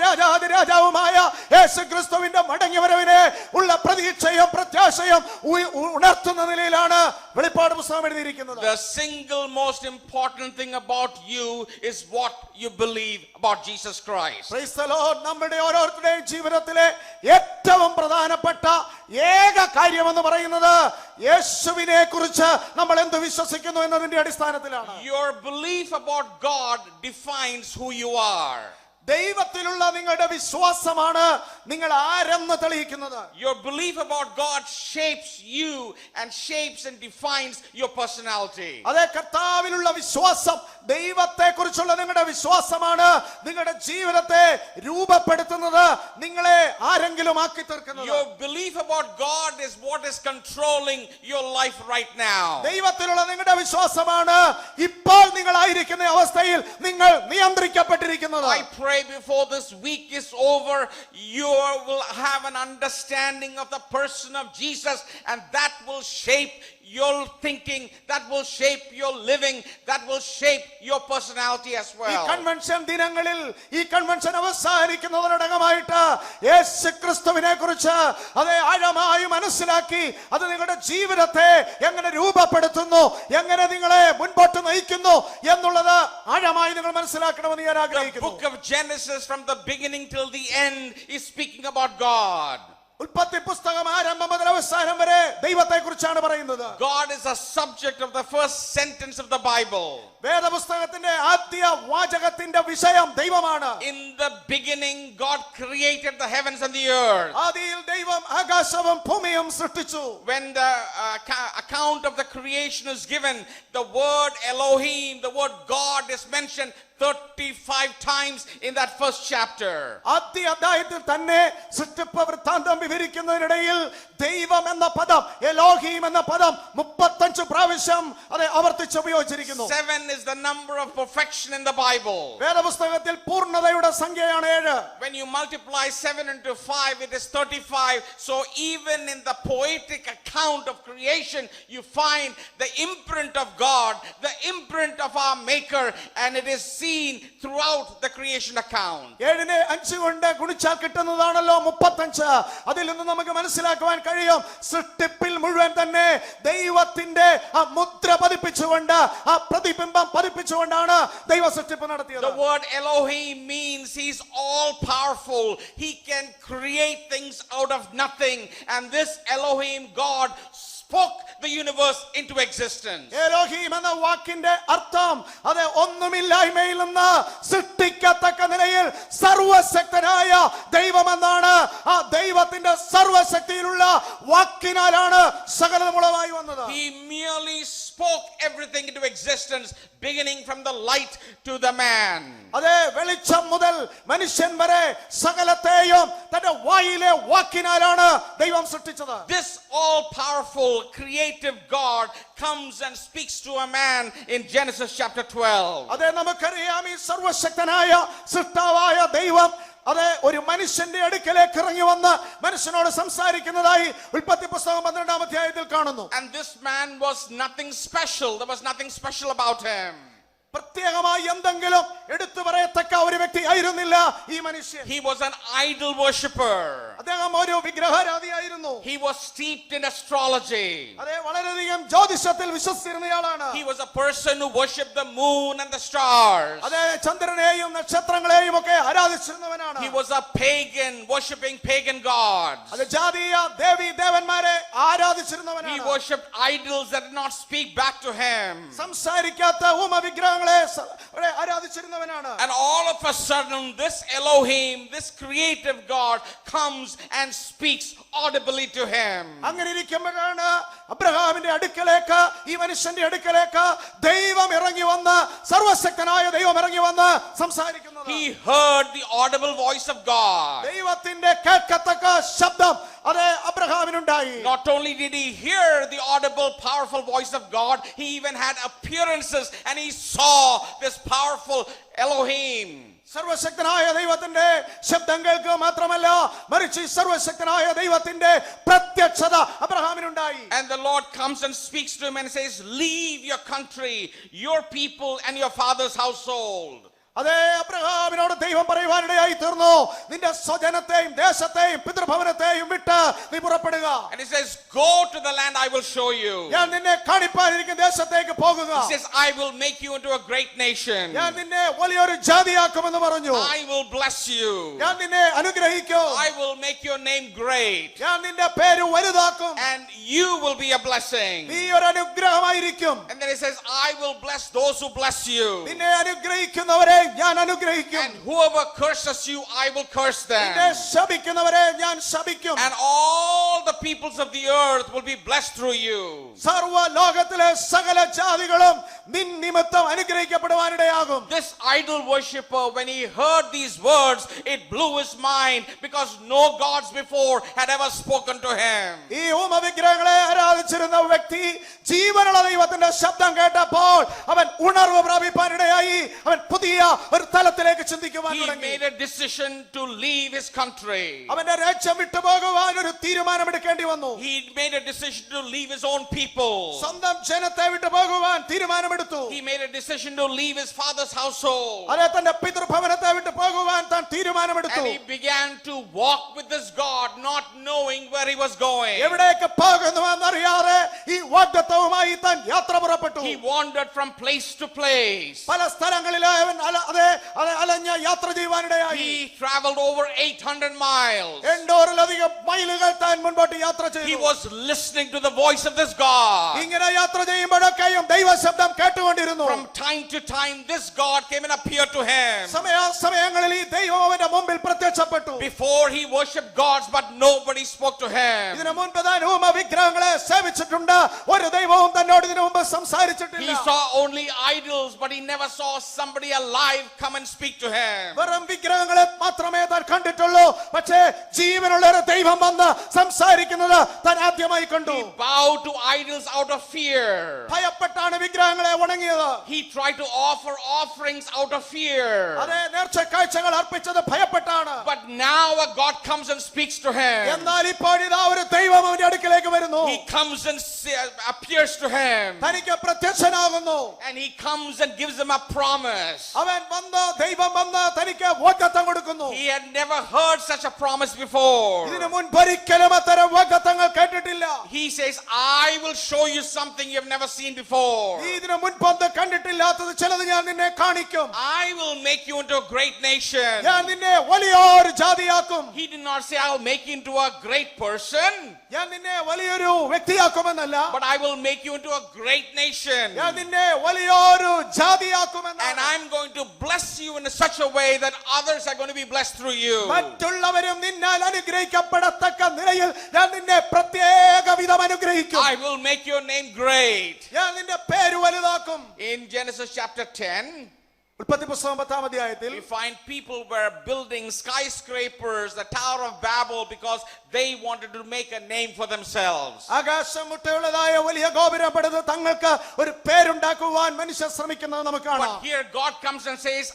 [SPEAKER 1] രാജാവുമായ യേശുക്രിസ്തുവിന്റെ മടങ്ങിവരവിനെ ഉള്ള പ്രതീക്ഷയും പ്രത്യാശയും ഉണർത്തുന്ന നിലയിലാണ് വെളിപ്പാട് പുസ്തകം എഴുതിയിരിക്കുന്നത്.
[SPEAKER 2] The single most important thing about you is what you believe about Jesus Christ.
[SPEAKER 1] Praise the Lord. നമ്മുടെ ഓരോരുത്തരുടെയും ജീവിതത്തിലെ ഏറ്റവും പ്രധാനപ്പെട്ട ഏക കാര്യമെന്ന് പറയുന്നത് യേശുവിനെ കുറിച്ച് നമ്മൾ എന്ത് വിശ്വസിക്കുന്നു എന്നതിന്റെ അടിസ്ഥാനത്തിലാണ്.
[SPEAKER 2] Your belief about God defines who you are.
[SPEAKER 1] ദൈവത്തിലുള്ള നിങ്ങളുടെ വിശ്വാസമാണ് നിങ്ങൾ ആരെന്ന് തെളിയിക്കുന്നത്.
[SPEAKER 2] Your belief about God shapes you and shapes and defines your personality.
[SPEAKER 1] അതേ കർത്താവിലുള്ള വിശ്വാസം, ദൈവത്തെ കുറിച്ചുള്ള നിങ്ങളുടെ വിശ്വാസമാണ് നിങ്ങളുടെ ജീവിതത്തെ രൂപപ്പെടുത്തുന്നത്, നിങ്ങളെ ആരെങ്കിലും ആക്കി തീർക്കുന്നത്.
[SPEAKER 2] Your belief about God is what is controlling your life right now.
[SPEAKER 1] ദൈവത്തിലുള്ള നിങ്ങളുടെ വിശ്വാസമാണ് ഇപ്പോൾ നിങ്ങളായിരിക്കുന്ന അവസ്ഥയിൽ നിങ്ങൾ നിയന്ത്രിക്കപ്പെട്ടിരിക്കുന്നത്.
[SPEAKER 2] I pray before this week is over, you will have an understanding of the person of Jesus, and that will shape your thinking, that will shape your living, that will shape your personality as well.
[SPEAKER 1] ഈ convention ദിനങ്ങളിൽ, ഈ convention അവസാനിക്കുന്നതിനോടകമായിട്ട് യേശുക്രിസ്തുവിനെ കുറിച്ച് അതേ ആഴമായി മനസ്സിലാക്കി അത് നിങ്ങളുടെ ജീവിതത്തെ എങ്ങനെ രൂപപ്പെടുത്തുന്നു, എങ്ങനെ നിങ്ങളെ മുൻപോട്ട് നയിക്കുന്നു എന്നുള്ളത് ആഴമായി നിങ്ങൾ മനസ്സിലാക്കണമെന്ന് ഞാൻ
[SPEAKER 2] The
[SPEAKER 1] ആഗ്രഹിക്കുന്നു.
[SPEAKER 2] book of Genesis from the beginning till the end is speaking about God.
[SPEAKER 1] ഉൽപ്പത്തി പുസ്തകം ആരംഭം മുതൽ അവസാനം വരെ ദൈവത്തെ കുറിച്ചാണ് പറയുന്നത്.
[SPEAKER 2] God is the subject of the first sentence of the Bible.
[SPEAKER 1] വേദപുസ്തകത്തിന്റെ ആദ്യ വാചകത്തിന്റെ വിഷയം ദൈവമാണ്.
[SPEAKER 2] In the beginning God created the heavens and the earth.
[SPEAKER 1] ആദിയിൽ ദൈവം ആകാശവും ഭൂമിയും സൃഷ്ടിച്ചു.
[SPEAKER 2] When the account of the creation is given, the word Elohim, the word God is mentioned 35 times in that first chapter.
[SPEAKER 1] ആദ്യ അധ്യായത്തിൽ തന്നെ സൃഷ്ടിപ്പ് വൃത്താന്തം വിവരിക്കുന്നതിനിടയിൽ ദൈവം എന്ന പദം, എലോഹീം എന്ന പദം 35 പ്രാവശ്യം അതെ ആവർത്തിച്ച് ഉപയോഗിച്ചിരിക്കുന്നു.
[SPEAKER 2] 7 is the number of perfection in the Bible.
[SPEAKER 1] വേദപുസ്തകത്തിൽ പൂർണ്ണതയുടെ സംഖ്യയാണ് 7.
[SPEAKER 2] When you multiply 7 into 5, it is 35. So even in the poetic account of creation, you find the imprint of God, the imprint of our Maker, and it is seen throughout the creation account.
[SPEAKER 1] 7നെ 5 കൊണ്ട് ഗുണിച്ചാൽ കിട്ടുന്നതാണല്ലോ 35. അതിൽ നിന്ന് നമുക്ക് മനസ്സിലാക്കുവാൻ കഴിയും, സൃഷ്ടിപ്പിൽ മുഴുവൻ തന്നെ ദൈവത്തിന്റെ ആ മുദ്ര പതിപ്പിച്ചുകൊണ്ട്, ആ പ്രതിബിംബം പതിപ്പിച്ചുകൊണ്ടാണ് ദൈവ സൃഷ്ടിപ്പ് നടത്തിയത്.
[SPEAKER 2] The word Elohim means he's all powerful. He can create things out of nothing. And this Elohim God spoke the universe into existence.
[SPEAKER 1] Elohim എന്ന വാക്കിന്റെ അർത്ഥം അത് ഒന്നുമില്ലായ്മയിൽ നിന്ന് സൃഷ്ടിക്കത്തക്ക നിലയിൽ സർവശക്തനായ ദൈവമെന്നാണ്. ആ ദൈവത്തിന്റെ സർവശക്തിയിലുള്ള വാക്കിനാലാണ് സകലതും ഉളവായി വന്നത്.
[SPEAKER 2] He merely spoke everything into existence, beginning from the light to the man.
[SPEAKER 1] അതെ, വെളിച്ചം മുതൽ മനുഷ്യൻ വരെ സകലത്തെയും തന്റെ വായിലെ വാക്കിനാലാണ് ദൈവം സൃഷ്ടിച്ചത്.
[SPEAKER 2] This all powerful creative God comes and speaks to a man in Genesis chapter 12.
[SPEAKER 1] അതെ, നമുക്കറിയാം ഈ സർവശക്തനായ സൃഷ്ടാവായ ദൈവം അതെ ഒരു മനുഷ്യന്റെ അടുക്കലേക്ക് ഇറങ്ങി വന്ന് മനുഷ്യനോട് സംസാരിക്കുന്നതായി ഉൽപ്പത്തി പുസ്തകം 12-ാം അധ്യായത്തിൽ കാണുന്നു.
[SPEAKER 2] And this man was nothing special. There was nothing special about him.
[SPEAKER 1] പ്രത്യേകമായി എന്തെങ്കിലും എടുത്തു പറയത്തക്ക ഒരു വ്യക്തി ആയിരുന്നില്ല ഈ മനുഷ്യൻ.
[SPEAKER 2] He was an idol worshipper.
[SPEAKER 1] അദ്ദേഹം ഒരു വിഗ്രഹാരാധിയായിരുന്നു.
[SPEAKER 2] He was steeped in astrology.
[SPEAKER 1] അതെ, വളരെയധികം ജ്യോതിഷത്തിൽ വിശ്വസിച്ചിരുന്നയാളാണ്.
[SPEAKER 2] He was a person who worshipped the moon and the stars.
[SPEAKER 1] അതെ, ചന്ദ്രനെയും നക്ഷത്രങ്ങളെയും ഒക്കെ ആരാധിച്ചിരുന്നവനാണ്.
[SPEAKER 2] He was a pagan, worshipping pagan gods.
[SPEAKER 1] അതെ, ജാതീയ ദേവി ദേവന്മാരെ ആരാധിച്ചിരുന്നവനാണ്.
[SPEAKER 2] He worshipped idols that did not speak back to him.
[SPEAKER 1] സംസാരിക്കാത്ത വിഗ്രഹങ്ങളെ ആരാധിച്ചിരുന്നവനാണ്.
[SPEAKER 2] And all of a sudden, this Elohim, this creative God, comes and speaks audibly to him.
[SPEAKER 1] അങ്ങനെ ഇരിക്കുമ്പോഴാണ് അബ്രഹാമിന്റെ അടുക്കലേക്ക്, ഈ മനുഷ്യന്റെ അടുക്കലേക്ക് ദൈവം ഇറങ്ങി വന്ന്, സർവശക്തനായ ദൈവം ഇറങ്ങി വന്ന് സംസാരിക്കുന്നത്.
[SPEAKER 2] He heard the audible voice of God.
[SPEAKER 1] ദൈവത്തിന്റെ കേൾക്കത്തക്ക ശബ്ദം അതെ അബ്രഹാമിനുണ്ടായി.
[SPEAKER 2] Not only did he hear the audible, powerful voice of God, he even had appearances and he saw this powerful Elohim.
[SPEAKER 1] സർവശക്തനായ ദൈവത്തിന്റെ ശബ്ദം കേൾക്കുക മാത്രമല്ല, മറിച്ച് സർവശക്തനായ ദൈവത്തിന്റെ പ്രത്യക്ഷത അബ്രഹാമിനുണ്ടായി.
[SPEAKER 2] And the Lord comes and speaks to him and says, "Leave your country, your people and your father's household."
[SPEAKER 1] അതെ, അബ്രഹാമിനോട് ദൈവം പറയുവാനിടയായി തീർന്നു, നിന്റെ സ്വജനത്തെയും ദേശത്തെയും പിതൃഭവനത്തെയും വിട്ട് നീ പുറപ്പെടുക.
[SPEAKER 2] And he says, "Go to the land I will show you."
[SPEAKER 1] ഞാൻ നിന്നെ കാണിപ്പാനിരിക്കുന്ന ദേശത്തേക്ക് പോകുക.
[SPEAKER 2] He says, "I will make you into a great nation.
[SPEAKER 1] ഞാൻ നിന്നെ വലിയൊരു ജാതിയാക്കുമെന്ന് പറഞ്ഞു.
[SPEAKER 2] I will bless you.
[SPEAKER 1] ഞാൻ നിന്നെ അനുഗ്രഹിക്കും.
[SPEAKER 2] I will make your name great.
[SPEAKER 1] ഞാൻ നിന്റെ പേര് വലുതാക്കും.
[SPEAKER 2] And you will be a blessing."
[SPEAKER 1] നീ ഒരു അനുഗ്രഹമായിരിക്കും.
[SPEAKER 2] And then he says, "I will bless those who bless you.
[SPEAKER 1] നിന്നെ അനുഗ്രഹിക്കുന്നവരെ ഞാൻ അനുഗ്രഹിക്കും.
[SPEAKER 2] And whoever curses you, I will curse them.
[SPEAKER 1] നിന്നെ ശപിക്കുന്നവരെ ഞാൻ ശപിക്കും.
[SPEAKER 2] And all the peoples of the earth will be blessed through you."
[SPEAKER 1] സർവ്വ ലോകത്തിലെ സകല ജാതികളും നിൻ നിമിത്തം അനുഗ്രഹിക്കപ്പെടുവാനിടയാകും.
[SPEAKER 2] This idol worshipper, when he heard these words, it blew his mind, because no gods before had ever spoken to him.
[SPEAKER 1] ഈ വിഗ്രഹങ്ങളെ ആരാധിച്ചിരുന്ന വ്യക്തി ജീവനുള്ള ദൈവത്തിന്റെ ശബ്ദം കേട്ടപ്പോൾ അവൻ ഉണർവ് പ്രാപിപ്പാനിടയായി. അവൻ പുതിയ ഒരു തലത്തിലേക്ക് ചിന്തിക്കുവാൻ
[SPEAKER 2] He
[SPEAKER 1] തുടങ്ങി.
[SPEAKER 2] made a decision to leave his country.
[SPEAKER 1] അവന്റെ രാജ്യം വിട്ടുപോകുവാൻ ഒരു തീരുമാനമെടുക്കേണ്ടി വന്നു.
[SPEAKER 2] He made a decision to leave his own people.
[SPEAKER 1] സ്വന്തം ജനത്തെ വിട്ടുപോകുവാൻ തീരുമാനമെടുത്തു.
[SPEAKER 2] He made a decision to leave his father's household.
[SPEAKER 1] അതെ, തന്റെ പിതൃഭവനത്തെ വിട്ടുപോകുവാൻ താൻ തീരുമാനമെടുത്തു.
[SPEAKER 2] And he began to walk with this God, not knowing where he was going.
[SPEAKER 1] എവിടേക്ക് പോകുന്നുവെന്നറിയാതെ ഈ വാഗ്ദത്തവുമായി താൻ യാത്ര പുറപ്പെട്ടു.
[SPEAKER 2] He wandered from place to place.
[SPEAKER 1] പല സ്ഥലങ്ങളിലെ അവൻ അലഞ്ഞ യാത്ര ചെയ്യുവാനിടയായി.
[SPEAKER 2] He traveled over 800 miles.
[SPEAKER 1] 800-ലധികം മൈലുകൾ താൻ മുൻപോട്ട് യാത്ര
[SPEAKER 2] He
[SPEAKER 1] ചെയ്തു.
[SPEAKER 2] was listening to the voice of this God.
[SPEAKER 1] ഇങ്ങനെ യാത്ര ചെയ്യുമ്പോഴൊക്കെയും ദൈവശബ്ദം കേട്ടുകൊണ്ടിരുന്നു.
[SPEAKER 2] From time to time, this God came and appeared to him.
[SPEAKER 1] സമയാസമയങ്ങളിൽ ഈ ദൈവം അവന്റെ മുമ്പിൽ പ്രത്യക്ഷ പ്രത്യക്ഷപ്പെട്ടു.
[SPEAKER 2] Before he worshipped gods, but nobody spoke to him.
[SPEAKER 1] ഇതിനു മുൻപ് താൻ വിഗ്രഹങ്ങളെ സേവിച്ചിട്ടുണ്ട്. ഒരു ദൈവവും തന്നോട് ഇതിനു മുമ്പ് സംസാരിച്ചിട്ടില്ല.
[SPEAKER 2] He saw only idols, but he never saw somebody alive come and speak to him.
[SPEAKER 1] വെറും വിഗ്രഹങ്ങളെ മാത്രമേ താൻ കണ്ടിട്ടുള്ളൂ. പക്ഷേ ജീവനുള്ള ഒരു ദൈവം വന്ന് സംസാരിക്കുന്നത് താൻ ആദ്യമായി കണ്ടു.
[SPEAKER 2] He bowed to idols out of fear.
[SPEAKER 1] ഭയപ്പെട്ടാണ് വിഗ്രഹങ്ങളെ വണങ്ങിയത്.
[SPEAKER 2] He tried to offer offerings out of fear.
[SPEAKER 1] അതെ, നേർച്ച കാഴ്ചകൾ അർപ്പിച്ചത് ഭയപ്പെട്ടാണ്.
[SPEAKER 2] But now a God comes and speaks to him.
[SPEAKER 1] എന്നാൽ ഇപ്പോൾ ഇതാ ഒരു ദൈവം അവന്റെ അടുക്കലേക്ക് വരുന്നു.
[SPEAKER 2] He comes and appears to him.
[SPEAKER 1] തനിക്ക് പ്രത്യക്ഷനാകുന്നു.
[SPEAKER 2] And he comes and gives him a promise.
[SPEAKER 1] അവൻ വന്ന് ദൈവം വന്ന് തനിക്ക് വാഗ്ദത്തം കൊടുക്കുന്നു.
[SPEAKER 2] He had never heard such a promise before.
[SPEAKER 1] ഇതിനു മുൻപൊരിക്കലും അത്തരം വാഗ്ദത്തങ്ങൾ കേട്ടിട്ടില്ല.
[SPEAKER 2] He says, I will show you something you have never seen before.
[SPEAKER 1] നീ ഇതിനു മുൻപൊന്ന് കണ്ടിട്ടില്ലാത്തത് ചിലത് ഞാൻ നിന്നെ കാണിക്കും.
[SPEAKER 2] I will make you into a great nation.
[SPEAKER 1] ഞാൻ നിന്നെ വലിയൊരു ജാതിയാക്കും.
[SPEAKER 2] He did not say, I'll make you into a great person,
[SPEAKER 1] ഞാൻ നിന്നെ വലിയൊരു വ്യക്തിയാക്കുമെന്നല്ല,
[SPEAKER 2] but I will make you into a great nation.
[SPEAKER 1] ഞാൻ നിന്നെ വലിയൊരു ജാതിയാക്കുമെന്നാണ്.
[SPEAKER 2] And I'm going to bless you in such a way that others are going to be blessed through you.
[SPEAKER 1] മറ്റുള്ളവരും നിന്നാൽ അനുഗ്രഹിക്കപ്പെടത്തക്ക നിലയിൽ ഞാൻ നിന്നെ പ്രത്യേക വിധം അനുഗ്രഹിക്കും.
[SPEAKER 2] I will make your name great.
[SPEAKER 1] ഞാൻ നിന്റെ പേര് വലുതാക്കും.
[SPEAKER 2] In Genesis chapter 10,
[SPEAKER 1] ഉൽപ്പത്തി പുസ്തകം 10-ാം അധ്യായത്തിൽ
[SPEAKER 2] we find people were building skyscrapers, the Tower of Babel, because they wanted to make a name for themselves.
[SPEAKER 1] ആകാശം മുട്ടയുള്ളതായ വലിയ ഗോപുരം പണിത് തങ്ങൾക്ക് ഒരു പേരുണ്ടാക്കുവാൻ മനുഷ്യർ ശ്രമിക്കുന്നത് നമുക്ക് കാണാം.
[SPEAKER 2] But here God comes and says,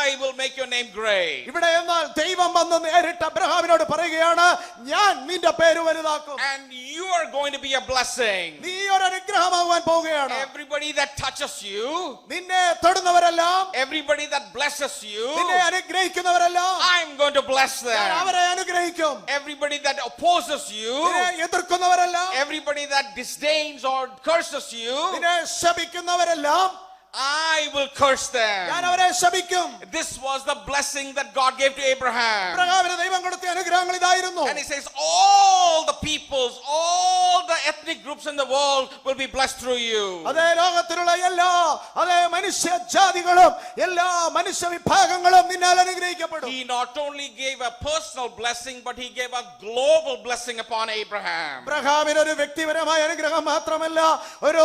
[SPEAKER 2] I will make your name great.
[SPEAKER 1] ഇവിടെ എന്നാൽ ദൈവം വന്ന് നേരിട്ട് അബ്രഹാമിനോട് പറയുകയാണ്, ഞാൻ നിന്റെ പേര് വലുതാക്കും.
[SPEAKER 2] And you are going to be a blessing.
[SPEAKER 1] നീ ഒരു അനുഗ്രഹമാവാൻ പോവുകയാണ്.
[SPEAKER 2] Everybody that touches you,
[SPEAKER 1] നിന്നെ തൊടുന്നവരെല്ലാം,
[SPEAKER 2] everybody that blesses you,
[SPEAKER 1] നിന്നെ അനുഗ്രഹിക്കുന്നവരെല്ലാം
[SPEAKER 2] I'm going to bless
[SPEAKER 1] ഞാൻ
[SPEAKER 2] them.
[SPEAKER 1] അവരെ അനുഗ്രഹിക്കും.
[SPEAKER 2] Everybody that opposes you,
[SPEAKER 1] നിന്നെ എതിർക്കുന്നവരെല്ലാം,
[SPEAKER 2] everybody that disdains or curses you,
[SPEAKER 1] നിന്നെ ശപിക്കുന്നവരെല്ലാം
[SPEAKER 2] I will curse them.
[SPEAKER 1] ഞാൻ അവരെ ശപിക്കും.
[SPEAKER 2] This was the blessing that God gave to Abraham.
[SPEAKER 1] അബ്രഹാമിന് ദൈവം കൊടുത്ത അനുഗ്രഹങ്ങൾ ഇതായിരുന്നു.
[SPEAKER 2] And he says, all the peoples, all the ethnic groups in the world will be blessed through you.
[SPEAKER 1] അതേ ലോകത്തിലുള്ള എല്ലാ അതേ മനുഷ്യ ജാതികളും എല്ലാ മനുഷ്യ വിഭാഗങ്ങളും നിന്നാൽ അനുഗ്രഹിക്കപ്പെടും.
[SPEAKER 2] He not only gave a personal blessing, but he gave a global blessing upon Abraham.
[SPEAKER 1] അബ്രഹാമിന് ഒരു വ്യക്തിപരമായ അനുഗ്രഹം മാത്രമല്ല, ഒരു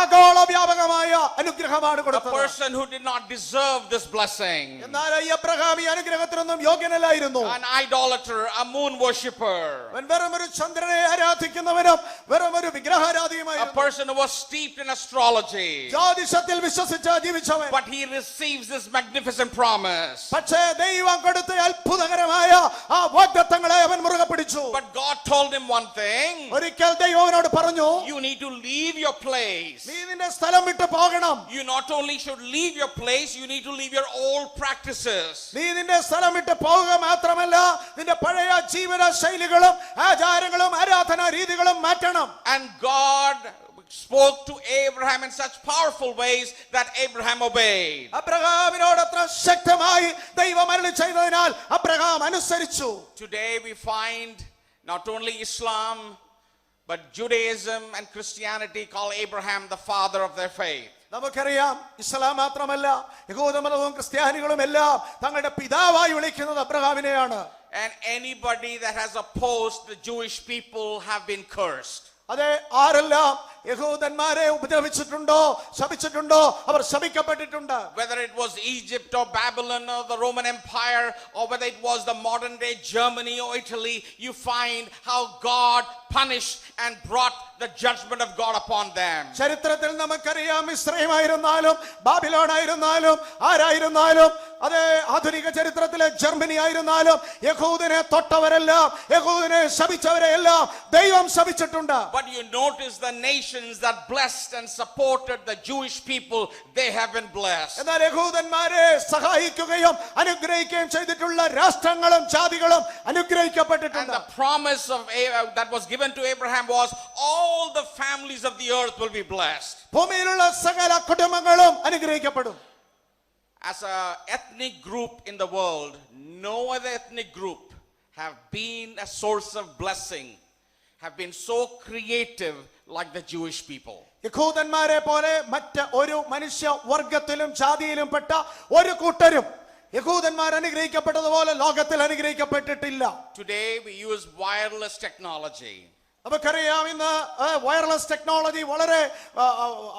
[SPEAKER 1] ആഗോള വ്യാപകമായ അനുഗ്രഹമാണ്
[SPEAKER 2] A
[SPEAKER 1] കൊടുത്തത്.
[SPEAKER 2] person who did not deserve this blessing.
[SPEAKER 1] എന്നാൽ ഈ അബ്രഹാം ഈ അനുഗ്രഹത്തിനൊന്നും യോഗ്യനല്ലായിരുന്നു.
[SPEAKER 2] An idolater, a moon worshipper.
[SPEAKER 1] അവൻ വെറും ഒരു ചന്ദ്രനെ ആരാധിക്കുന്നവനും വെറും ഒരു
[SPEAKER 2] A
[SPEAKER 1] വിഗ്രഹാരാധിയുമായിരുന്നു.
[SPEAKER 2] person who was steeped in astrology.
[SPEAKER 1] ജ്യോതിഷത്തിൽ വിശ്വസിച്ച് ജീവിച്ചവൻ.
[SPEAKER 2] But he receives this magnificent promise.
[SPEAKER 1] പക്ഷേ ദൈവം കൊടുത്ത അത്ഭുതകരമായ ആ വാഗ്ദത്തങ്ങളെ അവൻ മുറുകെ പിടിച്ചു.
[SPEAKER 2] But God told him one thing.
[SPEAKER 1] ഒരിക്കൽ ദൈവം അവനോട് പറഞ്ഞു,
[SPEAKER 2] You need to leave your place.
[SPEAKER 1] നീ നിന്റെ സ്ഥലം വിട്ട് പോകണം.
[SPEAKER 2] You not only should leave your place, you need to leave your old practices.
[SPEAKER 1] നീ നിന്റെ സ്ഥലം വിട്ട് പോവുക മാത്രമല്ല, നിന്റെ പഴയ ജീവിത ശൈലികളും ആചാരങ്ങളും ആരാധനാ രീതികളും മാറ്റണം.
[SPEAKER 2] And God spoke to Abraham in such powerful ways that Abraham obeyed.
[SPEAKER 1] അബ്രഹാമിനോട് അത്ര ശക്തമായി ദൈവം അരുളി ചെയ്തതിനാൽ അബ്രഹാം അനുസരിച്ചു.
[SPEAKER 2] Today we find not only Islam, but Judaism and Christianity call Abraham the father of their faith.
[SPEAKER 1] നമുക്കറിയാം, ഇസ്ലാം മാത്രമല്ല യഹൂദമതവും ക്രിസ്ത്യാനികളും എല്ലാം തങ്ങളുടെ പിതാവായി വിളിക്കുന്നത് അബ്രഹാമിനെയാണ്.
[SPEAKER 2] And anybody that has opposed the Jewish people have been cursed.
[SPEAKER 1] അതെ, ആരെല്ലാം യഹൂദന്മാരെ ഉപദ്രവിച്ചിട്ടുണ്ടോ ശപിച്ചിട്ടുണ്ടോ അവർ ശപിക്കപ്പെട്ടിട്ടുണ്ട്.
[SPEAKER 2] Whether it was Egypt or Babylon or the Roman Empire, or whether it was the modern day Germany or Italy, you find how God punished and brought the judgment of God upon them.
[SPEAKER 1] ചരിത്രത്തിൽ നമുക്കറിയാം, ഇസ്രായേലായിരുന്നാലും ബാബിലോണായിരുന്നാലും ആരായിരുന്നാലും, അതെ ആധുനിക ചരിത്രത്തിലെ Germany ആയിരുന്നാലും യഹൂദനെ തൊട്ടവരെല്ലാം യഹൂദനെ ശപിച്ചവരെല്ലാം ദൈവം ശപിച്ചിട്ടുണ്ട്.
[SPEAKER 2] But you notice the nations that blessed and supported the Jewish people, they have been blessed.
[SPEAKER 1] എന്നാൽ യഹൂദന്മാരെ സഹായിക്കുകയും അനുഗ്രഹിക്കുകയും ചെയ്തിട്ടുള്ള രാഷ്ട്രങ്ങളും ജാതികളും
[SPEAKER 2] And
[SPEAKER 1] അനുഗ്രഹിക്കപ്പെട്ടിട്ടുണ്ട്.
[SPEAKER 2] the promise of that was given to Abraham was all the families of the earth will be blessed.
[SPEAKER 1] ഭൂമിയിലുള്ള സകല കുടുംബങ്ങളും അനുഗ്രഹിക്കപ്പെടും.
[SPEAKER 2] As a ethnic group in the world, no other ethnic group have been a source of blessing, have been so creative like the Jewish people.
[SPEAKER 1] യഹൂദന്മാരെ പോലെ മറ്റ് ഒരു മനുഷ്യ വർഗത്തിലും ജാതിയിലും പെട്ട ഒരു കൂട്ടരും യഹൂദന്മാർ അനുഗ്രഹിക്കപ്പെട്ടതുപോലെ ലോകത്തിൽ അനുഗ്രഹിക്കപ്പെട്ടിട്ടില്ല.
[SPEAKER 2] Today we use wireless technology.
[SPEAKER 1] നമുക്കറിയാം ഇന്ന് വയർലെസ് ടെക്നോളജി വളരെ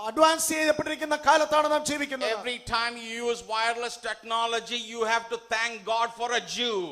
[SPEAKER 1] അഡ്വാൻസ് ചെയ്യപ്പെട്ടിരിക്കുന്ന കാലത്താണ് നാം ജീവിക്കുന്നത്.
[SPEAKER 2] Every time you use wireless technology, you have to thank God for a Jew.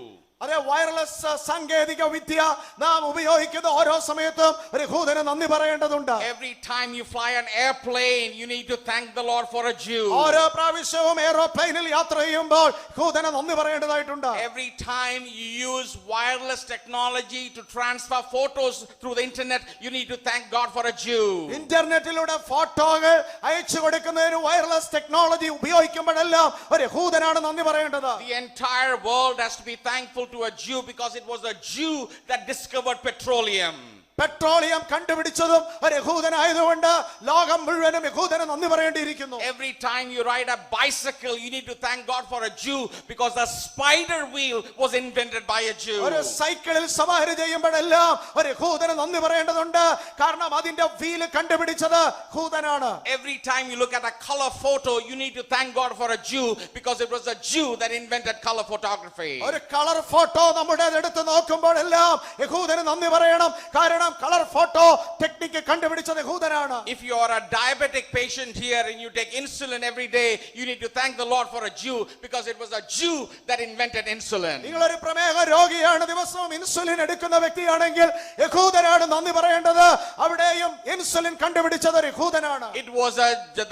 [SPEAKER 1] അതെ, വയർലെസ് സാങ്കേതിക വിദ്യ നാം ഉപയോഗിക്കുന്ന ഓരോ സമയത്തും ഒരു യഹൂദന് നന്ദി പറയേണ്ടതുണ്ട്.
[SPEAKER 2] Every time you fly an airplane, you need to thank the Lord for a Jew.
[SPEAKER 1] ഓരോ പ്രാവശ്യവും എയ്റോപ്ലെയിനിൽ യാത്ര ചെയ്യുമ്പോൾ യഹൂദന് നന്ദി പറയേണ്ടതായിട്ടുണ്ട്.
[SPEAKER 2] Every time you use wireless technology to transfer photos through the internet, you need to thank God for a Jew.
[SPEAKER 1] ഇന്റർനെറ്റിലൂടെ ഫോട്ടോകൾ അയച്ചു കൊടുക്കുന്നതിന് wireless technology ഉപയോഗിക്കുമ്പോഴെല്ലാം ഒരു യഹൂദനാണ് നന്ദി പറയേണ്ടത്.
[SPEAKER 2] The entire world has to be thankful to a Jew because it was a Jew that discovered petroleum.
[SPEAKER 1] Petroleum കണ്ടുപിടിച്ചതും ഒരു യഹൂദനായതുകൊണ്ട് ലോകം മുഴുവനും യഹൂദന് നന്ദി പറയേണ്ടിയിരിക്കുന്നു.
[SPEAKER 2] Every time you ride a bicycle, you need to thank God for a Jew because the spider wheel was invented by a Jew.
[SPEAKER 1] ഒരു സൈക്കിളിൽ സവാരി ചെയ്യുമ്പോഴെല്ലാം ഒരു യഹൂദന് നന്ദി പറയേണ്ടതുണ്ട്. കാരണം അതിന്റെ വീല് കണ്ടുപിടിച്ചത് യഹൂദനാണ്.
[SPEAKER 2] Every time you look at a color photo, you need to thank God for a Jew because it was a Jew that invented color photography.
[SPEAKER 1] ഒരു കളർ ഫോട്ടോ നമ്മുടെ എടുത്ത് നോക്കുമ്പോഴെല്ലാം യഹൂദന് നന്ദി പറയണം. കാരണം കളർ ഫോട്ടോ ടെക്നിക്ക് കണ്ടുപിടിച്ചത് യഹൂദനാണ്.
[SPEAKER 2] If you are a diabetic patient here and you take insulin every day, you need to thank the Lord for a Jew because it was a Jew that invented insulin.
[SPEAKER 1] നിങ്ങളൊരു പ്രമേഹ രോഗിയാണ്, ദിവസവും insulin എടുക്കുന്ന വ്യക്തിയാണെങ്കിൽ യഹൂദനാണ് നന്ദി പറയേണ്ടത്. അവിടെയും insulin കണ്ടുപിടിച്ചത് യഹൂദനാണ്.
[SPEAKER 2] It was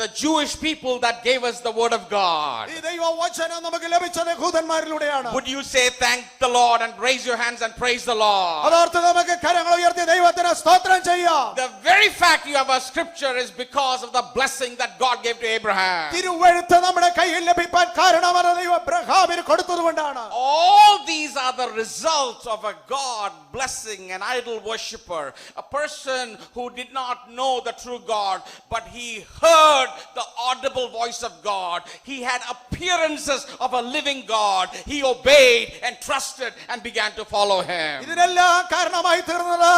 [SPEAKER 2] the Jewish people that gave us the word of God.
[SPEAKER 1] ഈ ദൈവവചനം നമുക്ക് ലഭിച്ചത് യഹൂദന്മാരിലൂടെയാണ്.
[SPEAKER 2] Would you say thank the Lord and raise your hands and praise the Lord?
[SPEAKER 1] അതോർത്ത് നമുക്ക് കരങ്ങൾ ഉയർത്തി ദൈവത്തിന് സ്തോത്രം ചെയ്യാം.
[SPEAKER 2] The very fact you have a scripture is because of the blessing that God gave to Abraham.
[SPEAKER 1] തിരുവെഴുത്ത് നമ്മുടെ കയ്യിൽ ലഭിക്കാൻ കാരണം അത് ദൈവം അബ്രഹാമിന് കൊടുത്തതുകൊണ്ടാണ്.
[SPEAKER 2] All these are the results of a God blessing an idol worshipper, a person who did not know the true God, but he heard the audible voice of God. He had appearances of a living God. He obeyed and trusted and began to follow him.
[SPEAKER 1] ഇതിനെല്ലാം കാരണമായി തീർന്നത്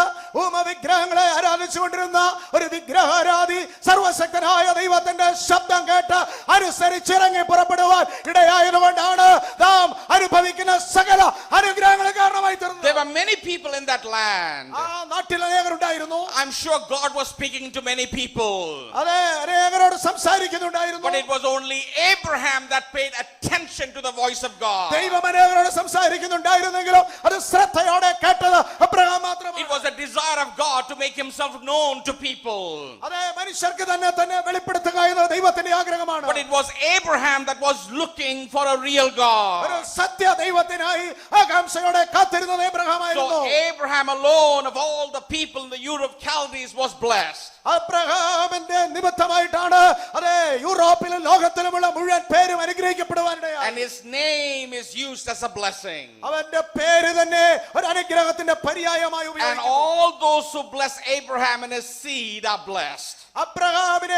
[SPEAKER 1] വിഗ്രഹങ്ങളെ ആരാധിച്ചുകൊണ്ടിരുന്ന ഒരു വിഗ്രഹാരാധി സർവശക്തനായ ദൈവത്തിന്റെ ശബ്ദം കേട്ട് അനുസരിച്ചിറങ്ങി പുറപ്പെടുവാൻ ഇടയായതുകൊണ്ടാണ് നാം അനുഭവിക്കുന്ന സകല അനുഗ്രഹങ്ങളെ കാരണമായി തീർന്നത്.
[SPEAKER 2] There were many people in that land.
[SPEAKER 1] ആ നാട്ടിൽ അനേകരുണ്ടായിരുന്നു.
[SPEAKER 2] I'm sure God was speaking to many people.
[SPEAKER 1] അതെ, അനേകരോട് സംസാരിക്കുന്നുണ്ടായിരുന്നു.
[SPEAKER 2] But it was only Abraham that paid attention to the voice of God.
[SPEAKER 1] ദൈവം അനേകരോട് സംസാരിക്കുന്നുണ്ടായിരുന്നെങ്കിലും അത് ശ്രദ്ധയോടെ കേട്ടത് അബ്രഹാം മാത്രമാണ്.
[SPEAKER 2] It was a desire of God to make himself known to people.
[SPEAKER 1] അതെ, മനുഷ്യർക്ക് തന്നെ വെളിപ്പെടുത്തുക എന്നത് ദൈവത്തിന്റെ ആഗ്രഹമാണ്.
[SPEAKER 2] But it was Abraham that was looking for a real God.
[SPEAKER 1] ഒരു സത്യ ദൈവത്തിനായി ആകാംക്ഷയോടെ കാത്തിരുന്നത് അബ്രഹാമായിരുന്നു.
[SPEAKER 2] So Abraham alone of all the people in the Ur of Chaldees was blessed.
[SPEAKER 1] അബ്രഹാമിന്റെ നിമിത്തമായിട്ടാണ് അതെ യൂറോപ്പിലും ലോകത്തിലുമുള്ള മുഴുവൻ പേരും അനുഗ്രഹിക്കപ്പെടുവാനിടയായി.
[SPEAKER 2] And his name is used as a blessing.
[SPEAKER 1] അവന്റെ പേര് തന്നെ ഒരു അനുഗ്രഹത്തിന്റെ പര്യായമായി
[SPEAKER 2] And
[SPEAKER 1] ഉപയോഗിക്കുന്നു.
[SPEAKER 2] all those who bless Abraham and his seed are blessed.
[SPEAKER 1] അബ്രഹാമിനെ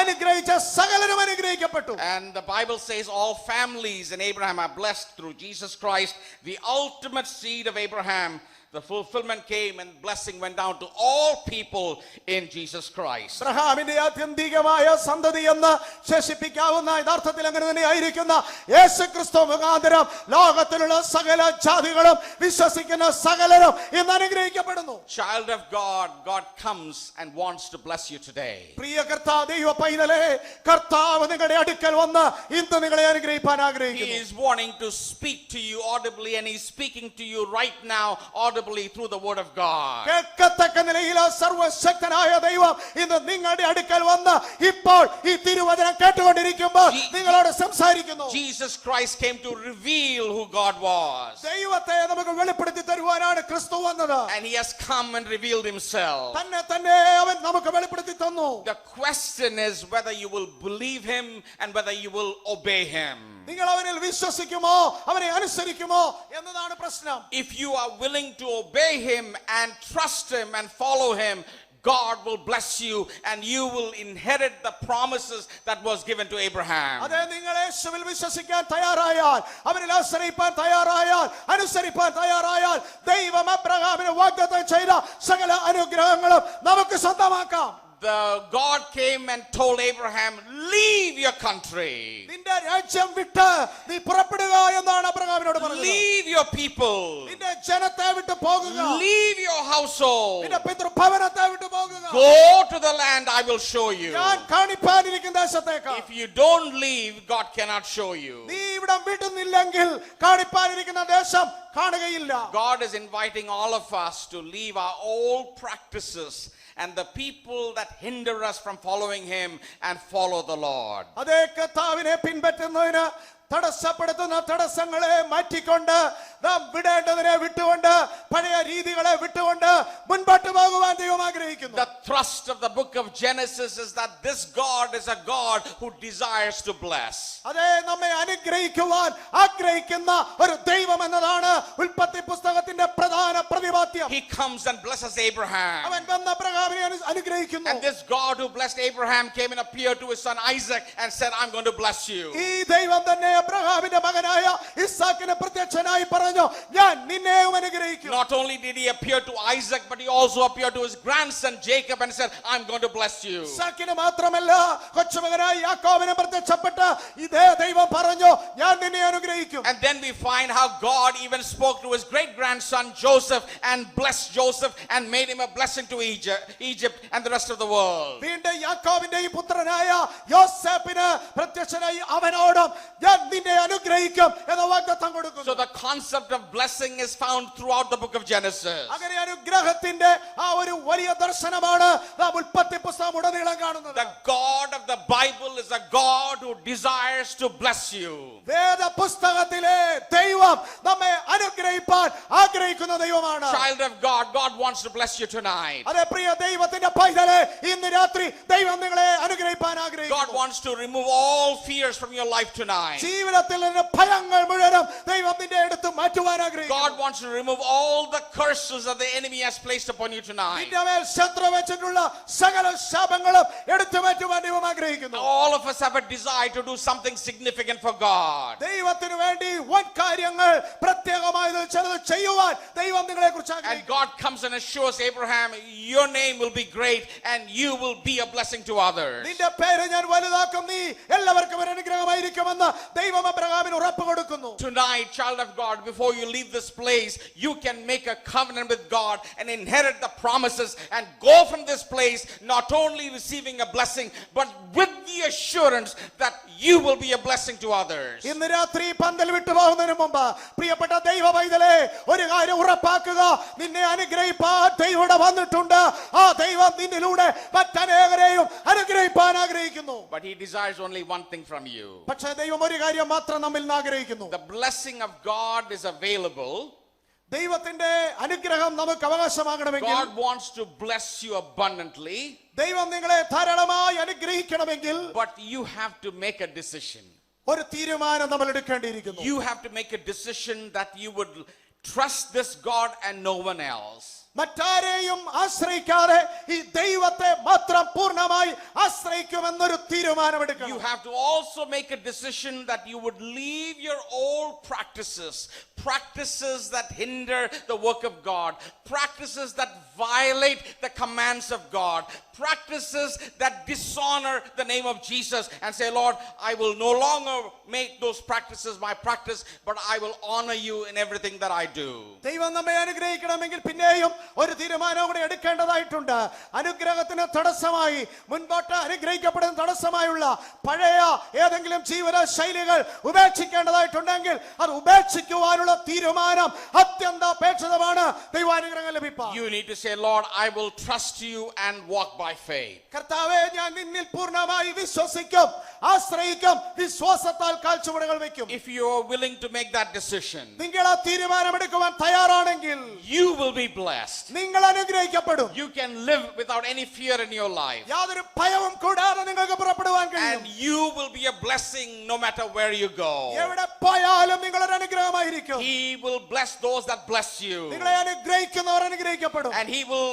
[SPEAKER 1] അനുഗ്രഹിച്ച സകലരും അനുഗ്രഹിക്കപ്പെട്ടു.
[SPEAKER 2] And the Bible says all families in Abraham are blessed through Jesus Christ, the ultimate seed of Abraham. The fulfillment came and blessing went down to all people in Jesus Christ.
[SPEAKER 1] അബ്രഹാമിന്റെ ആത്യന്തികമായ സന്തതി എന്ന് ശേഷിപ്പിക്കാവുന്ന യഥാർത്ഥത്തിൽ അങ്ങനെ തന്നെ ആയിരിക്കുന്ന യേശുക്രിസ്തു മുഖാന്തരം ലോകത്തിലുള്ള സകല ജാതികളും വിശ്വസിക്കുന്ന സകലരും ഇന്ന് അനുഗ്രഹിക്കപ്പെടുന്നു.
[SPEAKER 2] Child of God, God comes and wants to bless you today.
[SPEAKER 1] പ്രിയ കർത്താവ് ദൈവ പൈതലേ, കർത്താവ് നിങ്ങളുടെ അടുക്കൽ വന്ന് ഇന്ന് നിങ്ങളെ അനുഗ്രഹിക്കാൻ
[SPEAKER 2] He
[SPEAKER 1] ആഗ്രഹിക്കുന്നു.
[SPEAKER 2] is wanting to speak to you audibly, and he's speaking to you right now audibly through the word of God.
[SPEAKER 1] കേൾക്കത്തക്ക നിലയിൽ സർവശക്തനായ ദൈവം ഇന്ന് നിങ്ങളുടെ അടുക്കൽ വന്ന് ഇപ്പോൾ ഈ തിരുവചനം കേട്ടുകൊണ്ടിരിക്കുമ്പോൾ നിങ്ങളോട് സംസാരിക്കുന്നു.
[SPEAKER 2] Jesus Christ came to reveal who God was.
[SPEAKER 1] ദൈവത്തെ നമുക്ക് വെളിപ്പെടുത്തി തരുവാനാണ് ക്രിസ്തു വന്നത്.
[SPEAKER 2] And he has come and revealed himself.
[SPEAKER 1] തന്നെ അവൻ നമുക്ക് വെളിപ്പെടുത്തി തന്നു.
[SPEAKER 2] The question is whether you will believe him and whether you will obey him.
[SPEAKER 1] നിങ്ങൾ അവനിൽ വിശ്വസിക്കുമോ അവനെ അനുസരിക്കുമോ എന്നതാണ് പ്രശ്നം.
[SPEAKER 2] If you are willing to obey him and trust him and follow him, God will bless you and you will inherit the promises that was given to Abraham.
[SPEAKER 1] അതെ, നിങ്ങൾ യേശുവിൽ വിശ്വസിക്കാൻ തയ്യാറായാൽ, അവനിൽ ആശ്രയിക്കാൻ തയ്യാറായാൽ, അനുസരിക്കാൻ തയ്യാറായാൽ ദൈവം അബ്രഹാമിന് വാഗ്ദത്തം ചെയ്ത സകല അനുഗ്രഹങ്ങളും നമുക്ക് സ്വന്തമാക്കാം.
[SPEAKER 2] God came and told Abraham, leave your country.
[SPEAKER 1] നിന്റെ രാജ്യം വിട്ട് നീ പുറപ്പെടുക എന്നാണ് അബ്രഹാമിനോട് പറഞ്ഞത്.
[SPEAKER 2] Leave your people.
[SPEAKER 1] നിന്റെ ജനത്തെ വിട്ട് പോകുക.
[SPEAKER 2] Leave your household.
[SPEAKER 1] നിന്റെ പിതൃഭവനത്തെ വിട്ട് പോകുക.
[SPEAKER 2] Go to the land I will show you.
[SPEAKER 1] ഞാൻ കാണിപ്പാനിരിക്കുന്ന ദേശത്തേക്ക്.
[SPEAKER 2] If you don't leave, God cannot show you.
[SPEAKER 1] നീ ഇവിടം വിടുന്നില്ലെങ്കിൽ കാണിപ്പാനിരിക്കുന്ന ദേശം കാണുകയില്ല.
[SPEAKER 2] God is inviting all of us to leave our old practices and the people that hinder us from following him and follow the Lord.
[SPEAKER 1] അതേ കർത്താവിനെ പിൻപറ്റുന്നതിന് തടസ്സപ്പെടുത്തുന്ന തടസ്സങ്ങളെ മാറ്റിക്കൊണ്ട് നാം വിടേണ്ടതിനെ വിട്ടുകൊണ്ട് പഴയ രീതികളെ വിട്ടുകൊണ്ട് മുൻപോട്ട് പോകുവാൻ ദൈവം ആഗ്രഹിക്കുന്നു.
[SPEAKER 2] The thrust of the book of Genesis is that this God is a God who desires to bless.
[SPEAKER 1] അതേ നമ്മെ അനുഗ്രഹിക്കുവാൻ ആഗ്രഹിക്കുന്ന ഒരു ദൈവം എന്നതാണ് ഉൽപ്പത്തി പുസ്തകത്തിന്റെ പ്രധാന പ്രതിപാദ്യം.
[SPEAKER 2] He comes and blesses Abraham.
[SPEAKER 1] അവൻ വന്ന അബ്രഹാമിനെ അനുഗ്രഹിക്കുന്നു.
[SPEAKER 2] And this God who blessed Abraham came and appeared to his son Isaac and said, I'm going to bless you.
[SPEAKER 1] ഈ ദൈവം തന്നെ അബ്രഹാമിന്റെ മകനായ ഇസ്ഹാക്കിനെ പ്രത്യക്ഷനായി പറഞ്ഞു, ഞാൻ നിന്നെയും അനുഗ്രഹിക്കും.
[SPEAKER 2] Not only did he appear to Isaac, but he also appeared to his grandson Jacob and said, I'm going to bless you.
[SPEAKER 1] ഇസ്ഹാക്കിനെ മാത്രമല്ല കൊച്ചുമകനായ യാക്കോബിനെ പ്രത്യക്ഷപ്പെട്ട് ഇതേ ദൈവം പറഞ്ഞു, ഞാൻ നിന്നെ അനുഗ്രഹിക്കും.
[SPEAKER 2] And then we find how God even spoke to his great grandson Joseph and blessed Joseph and made him a blessing to Egypt and the rest of the world.
[SPEAKER 1] വീണ്ടും യാക്കോബിന്റെ ഈ പുത്രനായ യോസേഫിന് പ്രത്യക്ഷനായി അവനോടും ഞാൻ നിന്നെ അനുഗ്രഹിക്കും എന്ന വാഗ്ദത്തം കൊടുക്കുന്നു.
[SPEAKER 2] So the concept of blessing is found throughout the book of Genesis.
[SPEAKER 1] അങ്ങനെ അനുഗ്രഹത്തിന്റെ ആ ഒരു വലിയ ദർശനമാണ് നാം ഉൽപ്പത്തി പുസ്തകം ഉടനീളം കാണുന്നത്.
[SPEAKER 2] The God of the Bible is a God who desires to bless you.
[SPEAKER 1] വേദ പുസ്തകത്തിലെ ദൈവം നമ്മെ അനുഗ്രഹിപ്പാൻ ആഗ്രഹിക്കുന്ന ദൈവമാണ്.
[SPEAKER 2] Child of God, God wants to bless you tonight.
[SPEAKER 1] അതേ പ്രിയ ദൈവത്തിന്റെ പൈതലേ, ഇന്ന് രാത്രി ദൈവം നിങ്ങളെ അനുഗ്രഹിപ്പാൻ ആഗ്രഹിക്കുന്നു.
[SPEAKER 2] God wants to remove all fears from your life tonight.
[SPEAKER 1] ജീവിതത്തിൽ നിന്ന് ഭയങ്ങൾ മുഴുവനും ദൈവം നിന്റെ എടുത്ത് മാറ്റുവാൻ ആഗ്രഹിക്കുന്നു.
[SPEAKER 2] God wants to remove all the curses that the enemy has placed upon you tonight.
[SPEAKER 1] നിന്റെ മേൽ ശത്രു വെച്ചിട്ടുള്ള സകല ശാപങ്ങളും എടുത്തു മാറ്റുവാൻ ദൈവം ആഗ്രഹിക്കുന്നു.
[SPEAKER 2] All of us have a desire to do something significant for God.
[SPEAKER 1] ദൈവത്തിനു വേണ്ടി വൻ കാര്യങ്ങൾ പ്രത്യേകമായി ചിലത് ചെയ്യുവാൻ ദൈവം നിങ്ങളെക്കുറിച്ച്
[SPEAKER 2] And
[SPEAKER 1] ആഗ്രഹിക്കുന്നു.
[SPEAKER 2] God comes and assures Abraham, your name will be great and you will be a blessing to others.
[SPEAKER 1] നിന്റെ പേര് ഞാൻ വലുതാക്കും, നീ എല്ലാവർക്കും ഒരു അനുഗ്രഹമായിരിക്കുമെന്ന് ദൈവം അബ്രഹാമിന് ഉറപ്പ് കൊടുക്കുന്നു.
[SPEAKER 2] Tonight, child of God, before you leave this place, you can make a covenant with God and inherit the promises and go from this place not only receiving a blessing but with the assurance that you will be a blessing to others.
[SPEAKER 1] ഇന്ന് രാത്രി പന്തൽ വിട്ടു പോകുന്നതിന് മുമ്പ് പ്രിയപ്പെട്ട ദൈവ പൈതലേ, ഒരു കാര്യം ഉറപ്പാക്കുക, നിന്നെ അനുഗ്രഹിപ്പാൻ ദൈവം വന്നിട്ടുണ്ട്. ആ ദൈവം നിന്നിലൂടെ മറ്റനേകരെയും അനുഗ്രഹിപ്പാൻ ആഗ്രഹിക്കുന്നു.
[SPEAKER 2] But he desires only one thing from you.
[SPEAKER 1] പക്ഷേ ദൈവം ഒരു കാര്യം മാത്രം നമ്മിൽ നിന്ന് ആഗ്രഹിക്കുന്നു.
[SPEAKER 2] The blessing of God is available.
[SPEAKER 1] ദൈവത്തിന്റെ അനുഗ്രഹം നമുക്ക് അവകാശമാകണമെങ്കിൽ,
[SPEAKER 2] God wants to bless you abundantly,
[SPEAKER 1] ദൈവം നിങ്ങളെ ധാരാളമായി അനുഗ്രഹിക്കണമെങ്കിൽ,
[SPEAKER 2] but you have to make a decision.
[SPEAKER 1] ഒരു തീരുമാനം നമ്മൾ എടുക്കേണ്ടിയിരിക്കുന്നു.
[SPEAKER 2] You have to make a decision that you would trust this God and no one else.
[SPEAKER 1] മറ്റാരെയും ആശ്രയിക്കാതെ ഈ ദൈവത്തെ മാത്രം പൂർണ്ണമായി ആശ്രയിക്കുമെന്നൊരു തീരുമാനമെടുക്കണം.
[SPEAKER 2] You have to also make a decision that you would leave your old practices that hinder the work of God, practices that violate the commands of God, practices that dishonor the name of Jesus, and say, Lord, I will no longer make those practices my practice, but I will honor you in everything that I do.
[SPEAKER 1] ദൈവം നമ്മെ അനുഗ്രഹിക്കണമെങ്കിൽ പിന്നെയും ഒരു തീരുമാനം കൂടെ എടുക്കേണ്ടതായിട്ടുണ്ട്. അനുഗ്രഹത്തിന് തടസ്സമായി, മുൻപോട്ട് അനുഗ്രഹിക്കപ്പെടുന്ന തടസ്സമായുള്ള പഴയ ഏതെങ്കിലും ജീവിത ശൈലികൾ ഉപേക്ഷിക്കേണ്ടതായിട്ടുണ്ടെങ്കിൽ അത് ഉപേക്ഷിക്കുവാനുള്ള തീരുമാനം അത്യന്താപേക്ഷിതമാണ് ദൈവാനുഗ്രഹം ലഭിപ്പാൻ.
[SPEAKER 2] You need to say, Lord, I will trust you and walk by faith.
[SPEAKER 1] കർത്താവേ, ഞാൻ നിന്നിൽ പൂർണ്ണമായി വിശ്വസിക്കും, ആശ്രയിക്കും, വിശ്വാസത്താൽ കാൽച്ചുവടുകൾ വെക്കും.
[SPEAKER 2] If you are willing to make that decision,
[SPEAKER 1] നിങ്ങൾ ആ തീരുമാനമെടുക്കുവാൻ തയ്യാറാണെങ്കിൽ
[SPEAKER 2] you will be blessed.
[SPEAKER 1] നിങ്ങൾ അനുഗ്രഹിക്കപ്പെടും.
[SPEAKER 2] You can live without any fear in your life.
[SPEAKER 1] യാതൊരു ഭയവും കൂടാതെ നിങ്ങൾക്ക് പുറപ്പെടുവാൻ കഴിയും.
[SPEAKER 2] And you will be a blessing no matter where you go.
[SPEAKER 1] എവിടെ പോയാലും നിങ്ങൾ ഒരു അനുഗ്രഹമായിരിക്കും.
[SPEAKER 2] He will bless those that bless you.
[SPEAKER 1] നിങ്ങളെ അനുഗ്രഹിക്കുന്നവർ അനുഗ്രഹിക്കപ്പെടും.
[SPEAKER 2] And he will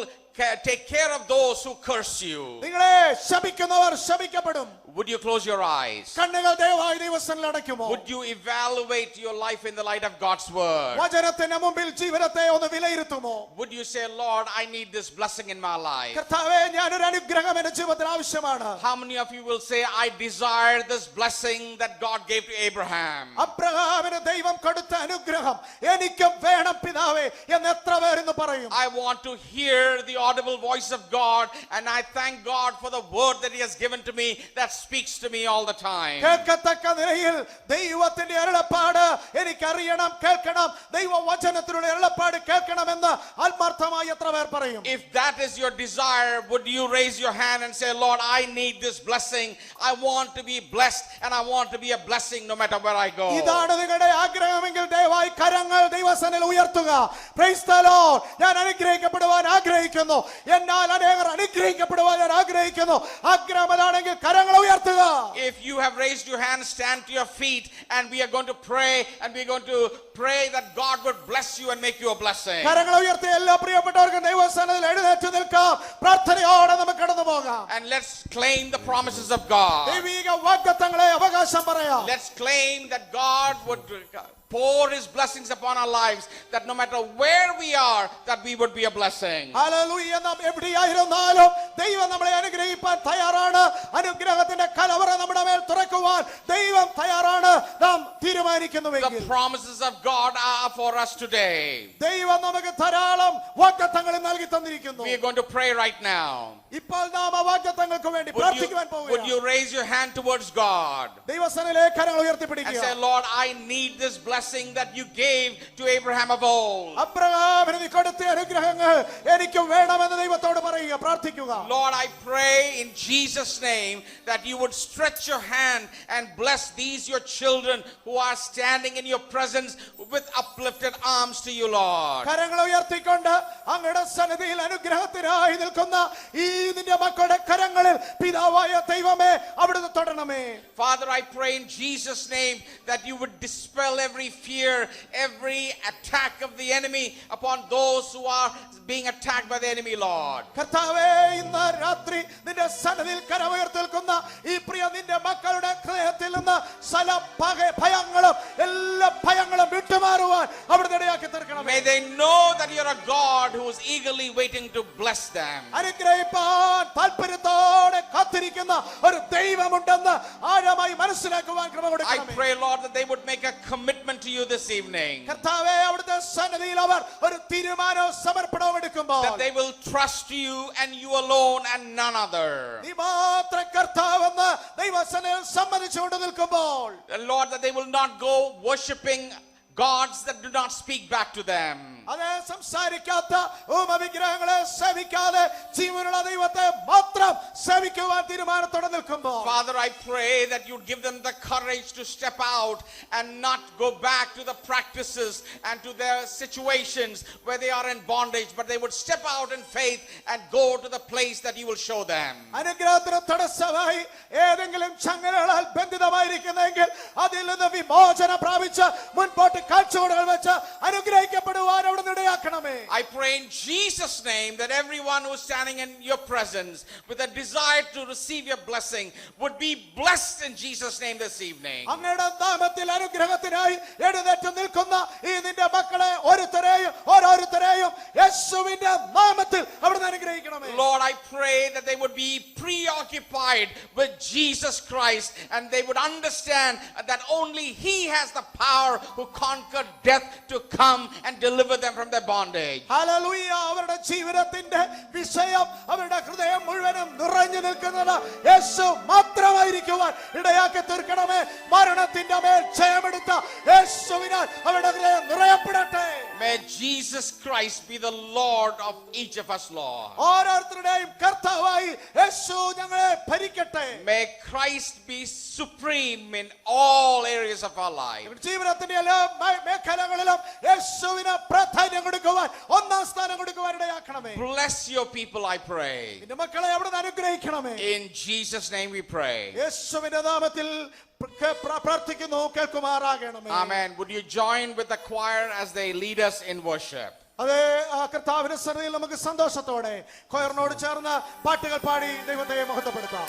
[SPEAKER 2] take care of those who curse you.
[SPEAKER 1] നിങ്ങളെ ശപിക്കുന്നവർ ശപിക്കപ്പെടും.
[SPEAKER 2] Would you close your eyes?
[SPEAKER 1] കണ്ണുകൾ ദയവായി ദൈവസന്നിധിയിൽ അടയ്ക്കുമോ?
[SPEAKER 2] Would you evaluate your life in the light of God's word?
[SPEAKER 1] വചനത്തിന്റെ മുമ്പിൽ ജീവിതത്തെ ഒന്ന് വിലയിരുത്തുമോ?
[SPEAKER 2] Would you say, Lord, I need this blessing in my life?
[SPEAKER 1] കർത്താവേ, ഞാനൊരു അനുഗ്രഹം എൻ്റെ ജീവിതത്തിൽ ആവശ്യമാണ്.
[SPEAKER 2] How many of you will say, I desire this blessing that God gave to Abraham?
[SPEAKER 1] അബ്രഹാമിന് ദൈവം കൊടുത്ത അനുഗ്രഹം എനിക്കും വേണം പിതാവേ എന്ന് എത്ര പേർ ഇന്ന് പറയും?
[SPEAKER 2] I want to hear the audible voice of God, and I thank God for the word that He has given to me that speaks to me all the time.
[SPEAKER 1] കേൾക്കത്തക്ക നിലയിൽ ദൈവത്തിന്റെ അരുളപ്പാട് എനിക്കറിയണം, കേൾക്കണം, ദൈവവചനത്തിലുള്ള അരുളപ്പാട് കേൾക്കണമെന്ന് ആത്മാർത്ഥമായി എത്ര പേർ പറയും?
[SPEAKER 2] If that is your desire, would you raise your hand and say, Lord, I need this blessing. I want to be blessed, and I want to be a blessing no matter where I go.
[SPEAKER 1] ഇതാണ് നിങ്ങളുടെ ആഗ്രഹമെങ്കിൽ ദയവായി കരങ്ങൾ ദൈവസന്നിധിയിൽ ഉയർത്തുക. Praise the Lord. ഞാൻ അനുഗ്രഹിക്കപ്പെടുവാൻ ആഗ്രഹിക്കുന്നു. എന്നാൽ അനേകർ അനുഗ്രഹിക്കപ്പെടുവാൻ ഞാൻ ആഗ്രഹിക്കുന്നു. ആഗ്രഹമാണെങ്കിൽ കരങ്ങൾ ഉയർത്തുക.
[SPEAKER 2] If you have raised your hand, stand to your feet, and we are going to pray, and we are going to pray that God would bless you and make you a blessing.
[SPEAKER 1] കരങ്ങൾ ഉയർത്തി എല്ലാ പ്രിയപ്പെട്ടവർക്കും ദൈവസന്നിധിയിൽ എഴുന്നേറ്റ് നിൽക്കാം. പ്രാർത്ഥനയോടെ നമുക്ക് കടന്നു പോകാം.
[SPEAKER 2] And let's claim the promises of God.
[SPEAKER 1] ദൈവിക വാഗ്ദത്തങ്ങളെ അവകാശം പറയാം.
[SPEAKER 2] Let's claim that God would pour His blessings upon our lives, that no matter where we are, that we would be a blessing.
[SPEAKER 1] Hallelujah. നാം എവിടെയായിരുന്നാലും ദൈവം നമ്മളെ അനുഗ്രഹിക്കാൻ തയ്യാറാണ്. അനുഗ്രഹത്തിന്റെ കലവറ നമ്മുടെ മേൽ തുറക്കുവാൻ ദൈവം തയ്യാറാണ്. നാം തീരുമാനിക്കുന്നുവെങ്കിൽ
[SPEAKER 2] The promises of God are for us today.
[SPEAKER 1] ദൈവം നമുക്ക് ധാരാളം വാഗ്ദത്തങ്ങൾ നൽകി തന്നിരിക്കുന്നു.
[SPEAKER 2] We are going to pray right now.
[SPEAKER 1] ഇപ്പോൾ നാം ആ വാഗ്ദത്തങ്ങൾക്ക് വേണ്ടി പ്രാർത്ഥിക്കുവാൻ
[SPEAKER 2] Would
[SPEAKER 1] പോകുകയാണ്.
[SPEAKER 2] you raise your hand towards God
[SPEAKER 1] ദൈവസന്നിധിയിലേക്ക് കരങ്ങൾ
[SPEAKER 2] and
[SPEAKER 1] ഉയർത്തിപ്പിടിക്കുക.
[SPEAKER 2] say, Lord, I need this blessing that you gave to Abraham of old.
[SPEAKER 1] അബ്രഹാമിന് നീ കൊടുത്ത അനുഗ്രഹങ്ങൾ എനിക്ക് വേണമെന്ന് ദൈവത്തോട് പറയുക, പ്രാർത്ഥിക്കുക.
[SPEAKER 2] Lord, I pray in Jesus' name that you would stretch your hand and bless these your children who are standing in your presence with uplifted arms to you, Lord.
[SPEAKER 1] കരങ്ങൾ ഉയർത്തിക്കൊണ്ട് അങ്ങയുടെ സന്നിധിയിൽ അനുഗ്രഹത്തിനായി നിൽക്കുന്ന ഈ നിന്റെ മക്കളുടെ കരങ്ങളിൽ പിതാവായ ദൈവമേ അവിടുന്ന് തൊടണമേ.
[SPEAKER 2] Father, I pray in Jesus' name that you would dispel every fear, every attack of the enemy upon those who are being attacked by the enemy, Lord.
[SPEAKER 1] കർത്താവേ, ഇന്ന് രാത്രി നിന്റെ സന്നിധിയിൽ കരമുയർത്തി നിൽക്കുന്ന ഈ പ്രിയ നിന്റെ മക്കളുടെ ഹൃദയത്തിൽ നിന്ന് സകല ഭയങ്ങളും എല്ലാ ഭയങ്ങളും വിട്ടുമാറുവാൻ അവിടുന്ന് ഇടയാക്കി തീർക്കണമേ.
[SPEAKER 2] May they know that you're a God who is eagerly waiting to bless them.
[SPEAKER 1] അനുഗ്രഹിപ്പാൻ താല്പര്യത്തോടെ കാത്തിരിക്കുന്ന ഒരു ദൈവമുണ്ടെന്ന് ആഴമായി മനസ്സിലാക്കുവാൻ കൃപ
[SPEAKER 2] I
[SPEAKER 1] കൊടുക്കണമേ.
[SPEAKER 2] pray, Lord, that they would make a commitment to you this evening,
[SPEAKER 1] കർത്താവേ, അവിടുത്തെ സന്നിധിയിൽ അവർ ഒരു തീരുമാനവും സമർപ്പണവും എടുക്കുമ്പോൾ
[SPEAKER 2] that they will trust you and you alone and none other.
[SPEAKER 1] നീ മാത്രം കർത്താവെന്ന് ദൈവസന്നിധിയിൽ സമ്മതിച്ചുകൊണ്ട് നിൽക്കുമ്പോൾ,
[SPEAKER 2] Lord, that they will not go worshiping gods that do not speak back to them.
[SPEAKER 1] അതേ സംസാരിക്കാത്ത ഉപവിഗ്രഹങ്ങളെ സേവിക്കാതെ ജീവനുള്ള ദൈവത്തെ മാത്രം സേവിക്കുവാൻ തീരുമാനത്തോടെ നിൽക്കുമ്പോൾ,
[SPEAKER 2] Father, I pray that you give them the courage to step out and not go back to the practices and to their situations where they are in bondage, but they would step out in faith and go to the place that you will show them.
[SPEAKER 1] അനുഗ്രഹത്തിന് തടസ്സമായി ഏതെങ്കിലും ചങ്ങലകളാൽ ബന്ധിതമായിരിക്കുന്നെങ്കിൽ അതിൽ നിന്ന് വിമോചനം പ്രാപിച്ച് മുൻപോട്ട് കാഴ്ചപ്പാടുകൾ വെച്ച് അനുഗ്രഹിക്കപ്പെടുവാൻ അവിടുന്ന് ഇടയാക്കണമേ.
[SPEAKER 2] I pray in Jesus' name that everyone who is standing in your presence with a desire to receive your blessing would be blessed in Jesus' name this evening.
[SPEAKER 1] അങ്ങയുടെ നാമത്തിൽ അനുഗ്രഹത്തിനായി എഴുന്നേറ്റ് നിൽക്കുന്ന ഈ നിന്റെ മക്കളെ ഓരോരുത്തരെയും യേശുവിന്റെ നാമത്തിൽ അവിടുന്ന് അനുഗ്രഹിക്കണമേ.
[SPEAKER 2] Lord, I pray that they would be preoccupied with Jesus Christ and they would understand that only He has the power who conquered death to come and deliver them from their bondage.
[SPEAKER 1] Hallelujah. അവരുടെ ജീവിതത്തിന്റെ വിഷയം അവരുടെ ഹൃദയം മുഴുവനും നിറഞ്ഞു നിൽക്കുന്നത് യേശു മാത്രമായിരിക്കുവാൻ ഇടയാക്കി തീർക്കണമേ. മരണത്തിന്റെ മേൽ ജയമെടുത്ത യേശുവിനാൽ അവരുടെ ഹൃദയം നിറയപ്പെടട്ടെ.
[SPEAKER 2] May Jesus Christ be the Lord of each of us, Lord.
[SPEAKER 1] ഓരോരുത്തരുടെയും കർത്താവായി യേശു ഞങ്ങളെ ഭരിക്കട്ടെ.
[SPEAKER 2] May Christ be supreme in all areas of our life.
[SPEAKER 1] ജീവിതത്തിന്റെ എല്ലാ മേഖലകളിലും യേശുവിന് പ്രാധാന്യം കൊടുക്കുവാൻ ഒന്നാം സ്ഥാനം കൊടുക്കുവാൻ ഇടയാക്കണമേ.
[SPEAKER 2] Bless your people, I pray.
[SPEAKER 1] നിന്റെ മക്കളെ അവിടുന്ന് അനുഗ്രഹിക്കണമേ.
[SPEAKER 2] In Jesus' name we pray.
[SPEAKER 1] യേശുവിന്റെ നാമത്തിൽ പ്രാർത്ഥിക്കുന്നു, കേൾക്കുമാറാകണമേ.
[SPEAKER 2] Amen. Would you join with the choir as they lead us in worship?
[SPEAKER 1] അതേ കർത്താവിന്റെ സന്നിധിയിൽ നമുക്ക് സന്തോഷത്തോടെ കൊയറിനോട് ചേർന്ന് പാട്ടുകൾ പാടി ദൈവത്തെ മഹത്വപ്പെടുത്താം.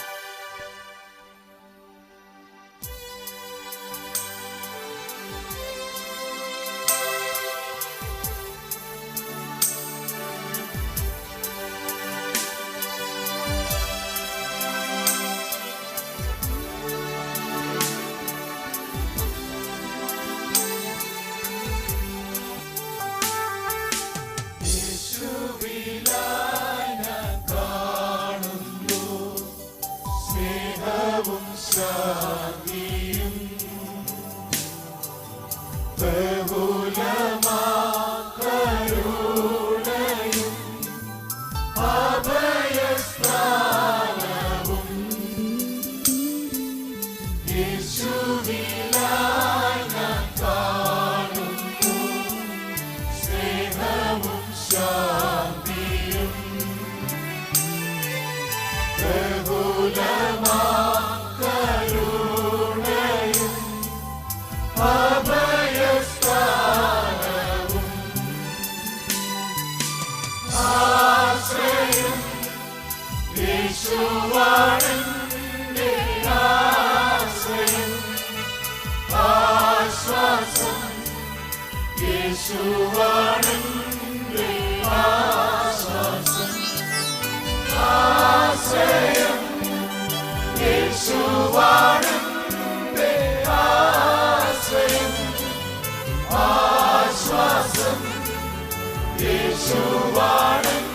[SPEAKER 3] യേശുവാണ്